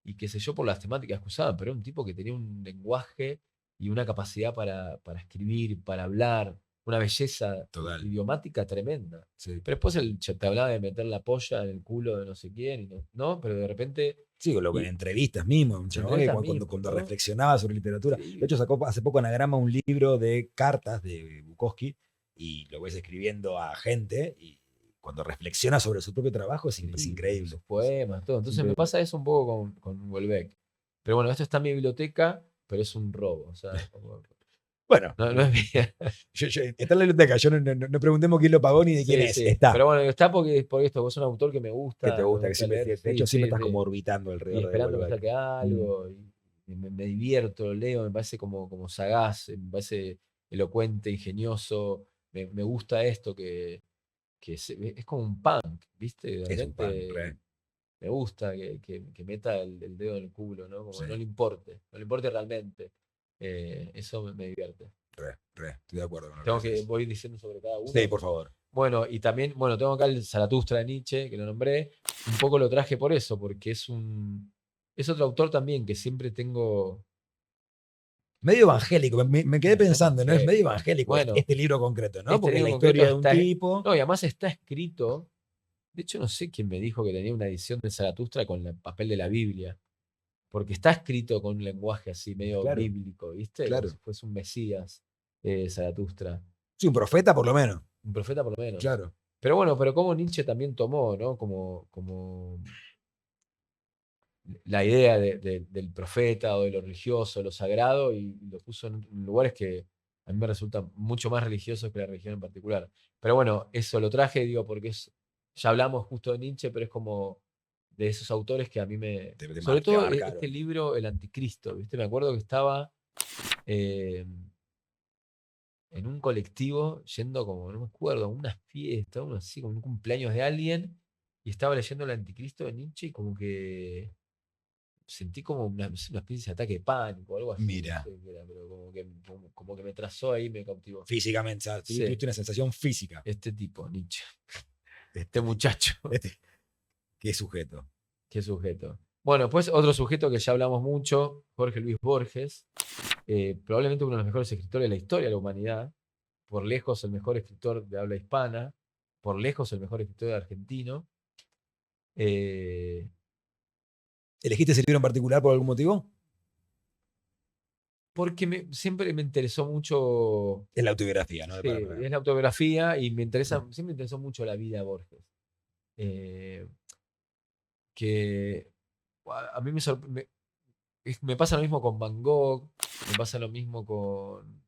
B: y qué sé yo por las temáticas que usaba, pero era un tipo que tenía un lenguaje y una capacidad para escribir, para hablar, una belleza
D: Total.
B: idiomática tremenda.
D: Sí.
B: Pero después te hablaba de meter la polla en el culo de no sé quién, ¿no? Pero de repente.
D: Sí, con lo que en
B: Y-
D: entrevistas mismo, un chabón que
B: entrevistas
D: cuando,
B: mismo, ¿no?
D: reflexionaba sobre literatura.
B: Sí.
D: De hecho, sacó hace poco Anagrama un libro de cartas de Bukowski y lo ves escribiendo a gente y cuando reflexiona sobre su propio trabajo es increíble.
B: Sus poemas, todo. Entonces me
D: Increíble.
B: pasa eso un poco con Houellebecq. Pero bueno, esto está en mi biblioteca, pero es un robo. O sea,
D: Bueno,
B: no es mía.
D: está en la biblioteca. Yo no preguntemos quién lo pagó ni de quién
B: Sí,
D: es.
B: sí.
D: Está.
B: Pero bueno, está por esto, vos sos un autor que me gusta.
D: Que te gusta,
B: me
D: que siempre,
B: leer.
D: de hecho,
B: Sí,
D: siempre
B: sí,
D: estás
B: sí.
D: como orbitando
B: Y
D: alrededor de
B: esperando que
D: Houellebecq.
B: saque algo. Y me divierto, lo leo, me parece como sagaz, me parece elocuente, ingenioso. Me gusta esto que es como un punk, ¿viste? De
D: Es un pan,
B: repente me gusta que meta el dedo en el culo, ¿no? Como
D: Sí.
B: no le importe realmente. Eso me divierte.
D: Estoy de acuerdo con lo
B: Tengo
D: que
B: que
D: decís.
B: voy diciendo sobre cada uno.
D: Sí, por favor.
B: Bueno, y también, tengo acá el Zaratustra de Nietzsche, que lo nombré. Un poco lo traje por eso, porque es otro autor también que siempre tengo.
D: Medio evangélico, me quedé pensando, ¿no? Es medio evangélico
B: Bueno,
D: este libro concreto, ¿no?
B: este
D: Porque es la
B: libro
D: historia de
B: concreto
D: un tipo.
B: No, y además está escrito. De hecho, no sé quién me dijo que tenía una edición de Zaratustra con el papel de la Biblia. Porque está escrito con un lenguaje así medio
D: Claro,
B: bíblico, ¿viste?
D: claro.
B: Como si fuese un Mesías, Zaratustra.
D: Sí, un profeta por lo menos.
B: Un profeta por lo menos.
D: Claro.
B: Pero bueno, pero como Nietzsche también tomó, ¿no? Como la idea del profeta o de lo religioso, lo sagrado, y lo puso en lugares que a mí me resultan mucho más religiosos que la religión en particular. Pero bueno, eso lo traje, digo, porque ya hablamos justo de Nietzsche, pero es como de esos autores que a mí me... Sobre todo
D: marcaron.
B: este libro, El Anticristo, ¿viste? Me acuerdo que estaba eh, en un colectivo yendo como, no me acuerdo, a una fiesta, uno así, como un cumpleaños de alguien, y estaba leyendo El Anticristo de Nietzsche y como que sentí como una especie de ataque de pánico o algo así.
D: Mira.
B: No sé qué era, pero como que me trazó ahí y me cautivó.
D: Físicamente, o sea,
B: Sí.
D: tuviste una sensación física.
B: Este tipo, Nietzsche. Este muchacho.
D: Qué sujeto.
B: Qué sujeto. Bueno, pues otro sujeto que ya hablamos mucho, Jorge Luis Borges, probablemente uno de los mejores escritores de la historia de la humanidad, por lejos el mejor escritor de habla hispana, por lejos el mejor escritor argentino.
D: ¿Elegiste ese libro en particular por algún motivo?
B: Porque siempre me interesó mucho.
D: Es la autobiografía, ¿no?
B: Sí, es la autobiografía y siempre me interesó mucho la vida de Borges. Que a mí me pasa lo mismo con Van Gogh, me pasa lo mismo con,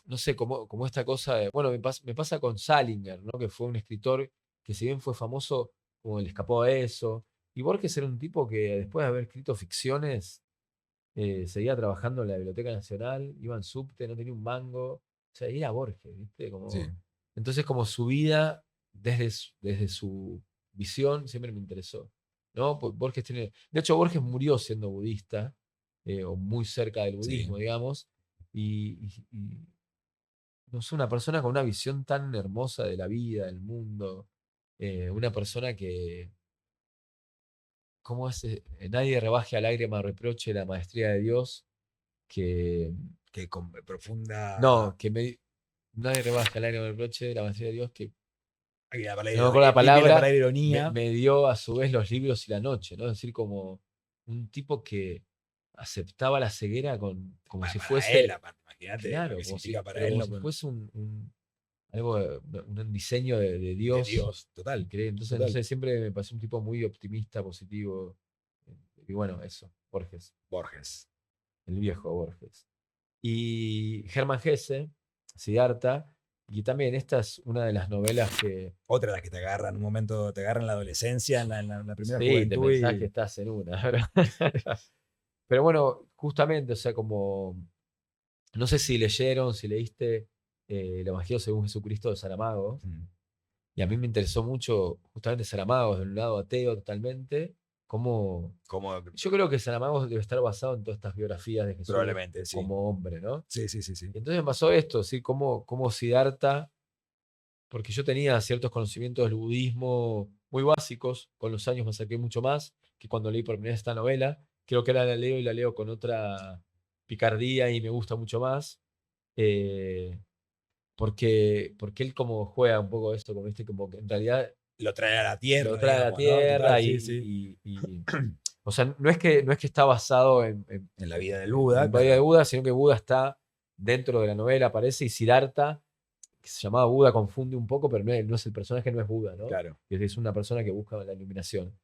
B: no sé, como esta cosa de, bueno, me pasa con Salinger, ¿no? Que fue un escritor que si bien fue famoso, como le escapó a eso. Y Borges era un tipo que después de haber escrito ficciones, seguía trabajando en la Biblioteca Nacional, iba en subte, no tenía un mango. O sea, era Borges, ¿viste?
D: Sí.
B: Entonces, como su vida, desde su visión, siempre me interesó. ¿No? Borges tiene. De hecho, Borges murió siendo budista, o muy cerca del budismo, digamos. Y no sé, una persona con una visión tan hermosa de la vida, del mundo. Una persona que. ¿Cómo es? Nadie rebaje al lágrima o reproche la maestría de Dios. Que
D: con profunda.
B: No, nadie rebaja al lágrima o reproche la maestría de Dios. Que
D: La
B: no me acuerdo la palabra,
D: ironía.
B: me dio a su vez los libros y la noche, ¿no? Es decir, como un tipo que aceptaba la ceguera como si fuese.
D: Él, aparte, imagínate
B: Claro,
D: lo que
B: como
D: significa para
B: pero
D: él.
B: como si fuese un diseño de Dios.
D: De Dios, total.
B: Increíble. Entonces,
D: total.
B: no sé, siempre me pareció un tipo muy optimista, positivo. Y bueno, eso,
D: Borges.
B: el viejo Borges. Y Hermann Hesse, Siddhartha. Y también esta es una de las novelas que.
D: Otra de las que te agarran, un momento, te agarran en la adolescencia, en la primera
B: Sí, te
D: juventud.
B: pensás que estás en una. Pero bueno, justamente, o sea, como. No sé si leyeron, si leíste el Evangelio según Jesucristo de Saramago. Y a mí me interesó mucho justamente Saramago, de un lado ateo totalmente. Como. Yo creo que Saramago debe estar basado en todas estas biografías de Jesús.
D: Probablemente, sí.
B: Como hombre, ¿no?
D: Sí.
B: Y entonces me pasó esto, ¿sí? Como Siddhartha, porque yo tenía ciertos conocimientos del budismo muy básicos, con los años me acerqué mucho más que cuando leí por primera vez esta novela. Creo que ahora la leo y la leo con otra picardía y me gusta mucho más. Porque él como juega un poco esto, como viste, como que en realidad
D: lo trae a la tierra.
B: Lo trae a la tierra, ¿no? O sea, no es que está basado en
D: la vida del Buda.
B: En la vida de Buda, sino que Buda está dentro de la novela, aparece, y Siddhartha, que se llamaba Buda, confunde un poco, pero no es el personaje, no es Buda, ¿no?
D: Claro.
B: Es una persona que busca la iluminación.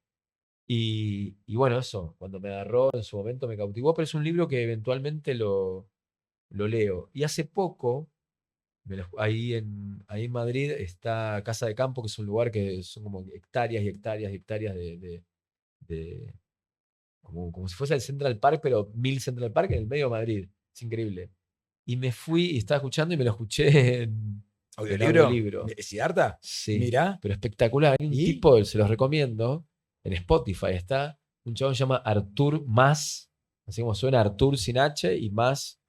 B: Y bueno, eso, cuando me agarró en su momento me cautivó, pero es un libro que eventualmente lo leo. Y hace poco, ahí en Madrid, está Casa de Campo, que es un lugar que son como hectáreas y hectáreas y hectáreas como si fuese el Central Park, pero 1000 Central Park en el medio de Madrid. Es increíble. Y me fui y estaba escuchando y me lo escuché en audiolibro.
D: ¿Siddhartha?
B: Sí.
D: Mirá.
B: Pero espectacular. Hay un tipo, se los recomiendo, en Spotify está, un chabón que se llama Artur Mas, así como suena Artur sin H y Mas.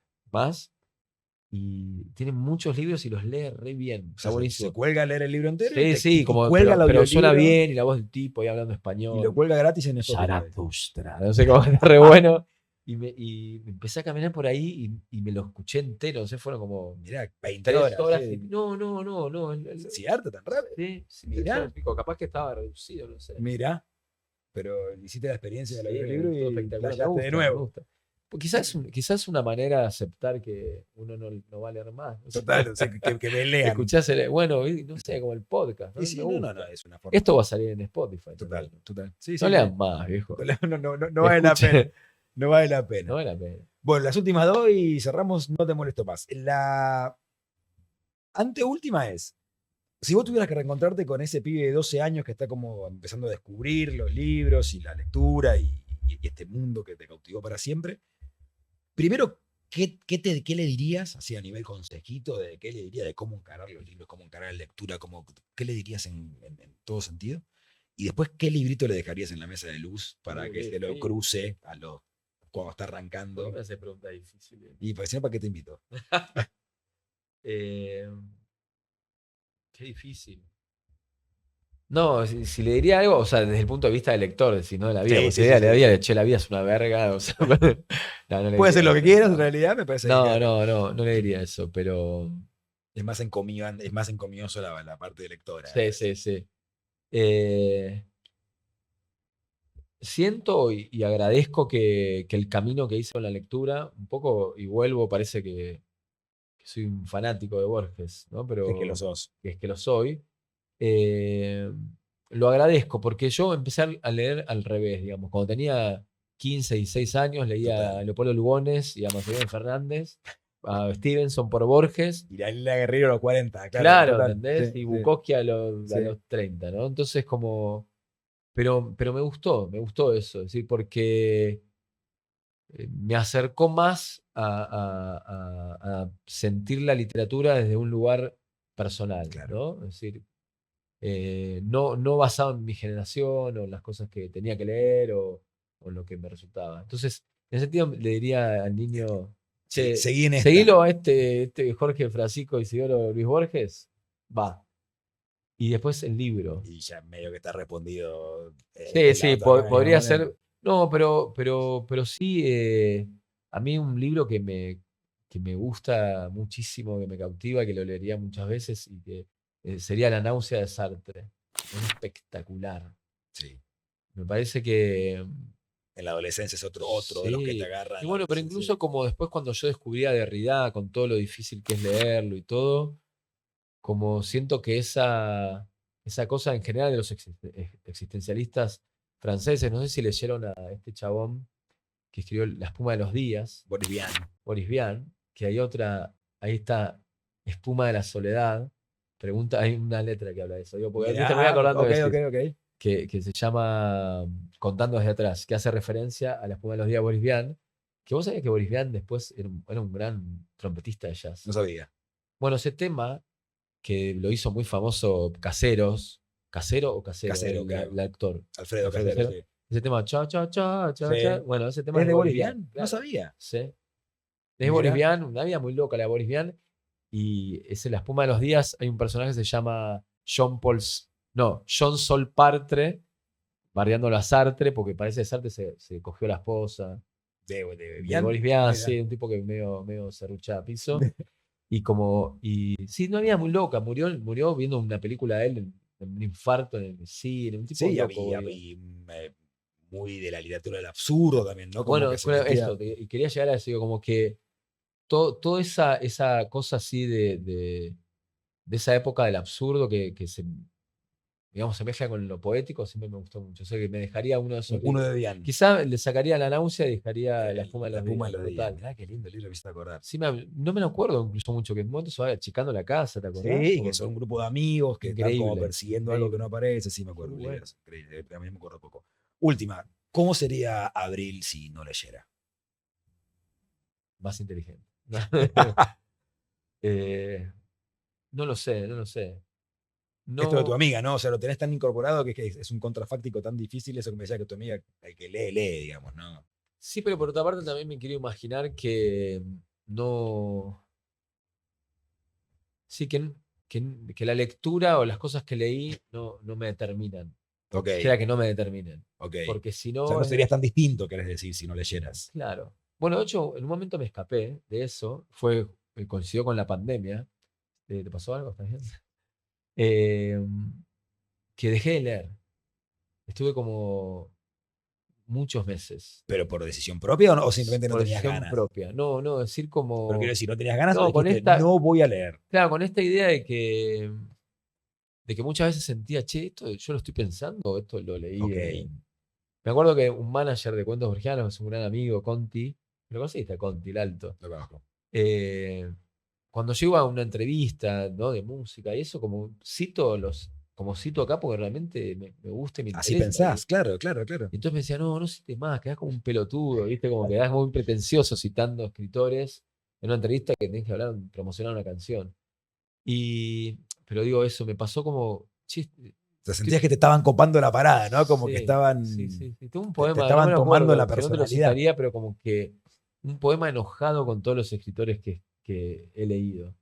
B: Y tiene muchos libros y los lee re bien. Está buenísimo.
D: Se cuelga a leer el libro entero.
B: Sí, pero suena bien y la voz del tipo ahí hablando español.
D: Y lo cuelga gratis en Spotify.
B: Zaratustra. No sé cómo, está re bueno. Y me empecé a caminar por ahí y me lo escuché entero. No sé, fueron como.
D: Mirá, 20
B: 3 horas.
D: Sí.
B: No.
D: ¿Siddhartha tan rápido?
B: Sí, mirá. Capaz que estaba reducido, no sé.
D: Mirá. Pero hiciste la experiencia del libro y
B: espectacular.
D: de nuevo.
B: Pues quizás una manera de aceptar que uno no va a leer más. No sé.
D: Total, o sea, que me lean.
B: Escuchás, bueno, no sé, como el podcast. ¿no?
D: Y sí,
B: Me
D: no,
B: gusta.
D: es una forma.
B: Esto va a salir en Spotify.
D: Total,
B: también.
D: total. Sí,
B: No
D: sí,
B: lean
D: sí.
B: más, viejo.
D: No vale la
B: Escuchen.
D: pena. No vale la pena.
B: No vale la pena.
D: Bueno, las últimas dos y cerramos, no te molesto más. La anteúltima es, si vos tuvieras que reencontrarte con ese pibe de 12 años que está como empezando a descubrir los libros y la lectura y este mundo que te cautivó para siempre, primero, ¿qué le dirías, así a nivel consejito, de qué le dirías de cómo encarar los libros, cómo encarar la lectura, qué le dirías en todo sentido? Y después, ¿qué librito le dejarías en la mesa de luz para que se lo
B: Sí.
D: cruce cuando está
B: ¿Por qué
D: arrancando?
B: me hace preguntas difíciles?
D: Y pues, si no, ¿para qué te invito?
B: Eh, Qué difícil. No, si le diría algo, o sea, desde el punto de vista del lector, si no de la vida,
D: Sí,
B: porque
D: sí,
B: si le
D: sí,
B: diría,
D: sí.
B: le che, la vida es una verga, o sea, no, no le
D: Puede ser
B: diría
D: lo que
B: eso,
D: quieras, en
B: no.
D: realidad, me parece que
B: No,
D: claro,
B: no le diría eso, pero
D: es más encomioso la parte de lectora.
B: sí. Eh, Siento y agradezco que el camino que hice con la lectura, un poco, y vuelvo, parece que soy un fanático de Borges, ¿no?
D: Es que lo
B: Pero
D: sos.
B: que es que lo soy. eh, lo agradezco porque yo empecé a leer al revés, digamos. Cuando tenía 15 y 16 años leía
D: Total.
B: a Leopoldo Lugones y a Maximiliano Fernández, a Stevenson por Borges.
D: Y la Guerrero a los 40, claro,
B: Claro,
D: total.
B: ¿entendés?
D: Sí,
B: Y
D: sí,
B: Bukowski a
D: sí.
B: los 30, ¿no? Entonces como... Pero me gustó eso, es decir, porque me acercó más a sentir la literatura desde un lugar personal,
D: Claro.
B: ¿no? Es decir, no basado en mi generación o en las cosas que tenía que leer o en lo que me resultaba. Entonces, en ese sentido, le diría al niño, che,
D: Seguí en esta.
B: seguilo a este Jorge Francisco Isidoro Luis Borges, va. Y después el libro.
D: Y ya medio que está respondido
B: Sí,
D: la
B: sí,
D: otra
B: podría
D: manera.
B: ser. No, pero sí, a mí un libro que me gusta muchísimo, que me cautiva, que lo leería muchas veces y que sería La náusea de Sartre. Es espectacular.
D: Sí.
B: Me parece que
D: En la adolescencia es otro de los que te
B: sí.
D: agarran
B: Y
D: en la
B: bueno, pero
D: adolescencia.
B: incluso como después cuando yo descubrí a Derrida, con todo lo difícil que es leerlo y todo, como siento que esa cosa en general de los existencialistas franceses, no sé si leyeron a este chabón que escribió La espuma de los días,
D: Boris Vian.
B: Boris Vian, que hay otra, ahí está, Espuma de la soledad, pregunta, hay una letra que habla de eso, digo, porque ¿viste? Me voy acordando
D: Ok,
B: de
D: ok,
B: decir,
D: ok.
B: que se llama Contando desde atrás, que hace referencia a La espuma de los días de Boris Vian, que vos sabías que Boris Vian después era un gran trompetista de jazz.
D: No sabía.
B: Bueno, ese tema que lo hizo muy famoso Caseros, ¿Casero o Casero?
D: Casero, creo.
B: El actor.
D: Alfredo
B: Alfredo
D: Casero,
B: Casero.
D: sí.
B: Ese tema, cha, cha, cha, cha, cha.
D: Sí.
B: Bueno, ese tema
D: ¿Es
B: es
D: de
B: de
D: Boris
B: Boris Vian.
D: Vian? No
B: Claro.
D: sabía.
B: Sí. Es Boris
D: Mirá.
B: Vian, una vida muy loca la de Boris Vian. Y es en La espuma de los días. Hay un personaje que se llama John Sol Partre, bardeándolo a Sartre, porque parece que Sartre se cogió la esposa.
D: De
B: De
D: Vian.
B: Boris Vian,
D: Mirá.
B: sí, un tipo que medio serruchaba a piso. Y sí, una vida muy loca. Murió viendo una película de él en un infarto en el cine. Un tipo
D: Sí,
B: loco, boludo.
D: muy de la literatura del absurdo también, ¿no? Como
B: Bueno,
D: que se metía.
B: y quería llegar a eso, digo, como que toda esa cosa así de esa época del absurdo que se, digamos, se mezcla con lo poético, siempre me gustó mucho. O sea, que me dejaría uno de esos
D: Uno
B: libros.
D: de Vian.
B: Quizá le sacaría La náusea y dejaría La espuma de
D: La
B: los
D: Puma de
B: días,
D: los días.
B: total.
D: Mirá qué lindo libro me hiciste acordar.
B: Sí, no me lo acuerdo incluso mucho, que en un momento se va achicando la casa, ¿te acordás?
D: Sí, que son un grupo de amigos que están como
B: Increíble,
D: persiguiendo algo que
B: increíble.
D: no aparece. Sí, me acuerdo.
B: Muy bueno.
D: Increíble. A mí me acuerdo poco. Última. ¿Cómo sería Abril si no leyera?
B: Más inteligente. Eh, no lo sé, no lo sé.
D: Esto de tu
B: No,
D: amiga, ¿no? O sea, lo tenés tan incorporado que es un contrafáctico tan difícil eso que me decía que tu amiga, el que lee, digamos, ¿no?
B: sí, pero por otra parte también me quiero imaginar que no. Sí, que la lectura o las cosas que leí no me determinan.
D: Ok,
B: Quisiera que no me determinen.
D: ok.
B: Porque si
D: O sea,
B: no.
D: no serías tan distinto, querés decir, si no leyeras.
B: Claro. Bueno, de hecho, en un momento me escapé de eso. Coincidió con la pandemia. ¿Te pasó algo? ¿Estás bien? Eh, que dejé de leer. Estuve como muchos meses.
D: ¿Pero por decisión propia o simplemente no
B: Por
D: tenías
B: decisión
D: ganas?
B: propia. No, decir como...
D: Pero quiero decir, no tenías ganas,
B: No,
D: o
B: con
D: dijiste,
B: esta-
D: no voy a leer.
B: Claro, con esta idea de que muchas veces sentía, che, esto yo lo estoy pensando, esto lo leí.
D: Ok.
B: Me acuerdo que un manager de Cuentos Borgianos, es un gran amigo, Conti, ¿lo conociste a Conti, el alto?
D: Lo conozco.
B: Cuando yo iba a una entrevista, ¿no? De música y eso, como cito acá porque realmente me gusta y me
D: Así
B: interesa.
D: pensás, claro.
B: Y entonces me decía, no cites más, quedás como un pelotudo, ¿viste? Como quedás muy pretencioso citando escritores en una entrevista que tenés que hablar, promocionar una canción. Pero digo eso, me pasó como, che,
D: O sea, sentías que te estaban copando la parada, ¿no? Como que
B: sí,
D: estaban.
B: Sí. Tengo un
D: Te
B: poema, no
D: estaban
B: me lo
D: tomando
B: acuerdo,
D: la
B: si no te lo
D: personalidad.
B: citaría, pero como que un poema enojado con todos los escritores que he leído.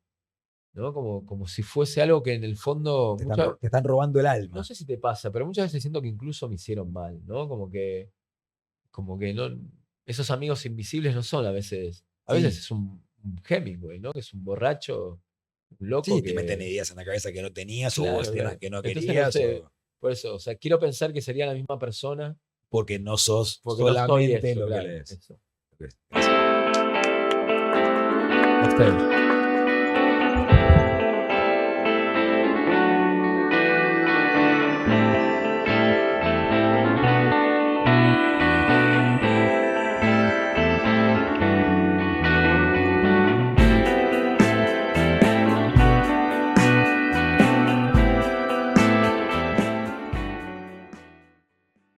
B: ¿No? Como si fuese algo que en el fondo.
D: Te están robando el alma.
B: No sé si te pasa, pero muchas veces siento que incluso me hicieron mal, ¿no? Como que no. Esos amigos invisibles no son a veces. A
D: Sí.
B: veces es un Hemingway, ¿no? Que es un borracho, un loco
D: Sí,
B: que.
D: te meten ideas en la cabeza que no tenías o
B: Claro,
D: escenas
B: claro.
D: que no
B: Entonces,
D: querías.
B: no sé,
D: O
B: por eso, o sea, quiero pensar que sería la misma persona.
D: porque no sos
B: Porque no soy
D: solamente
B: eso,
D: lo que
B: claro,
D: lees.
B: eso.
D: Ok.
B: A usted.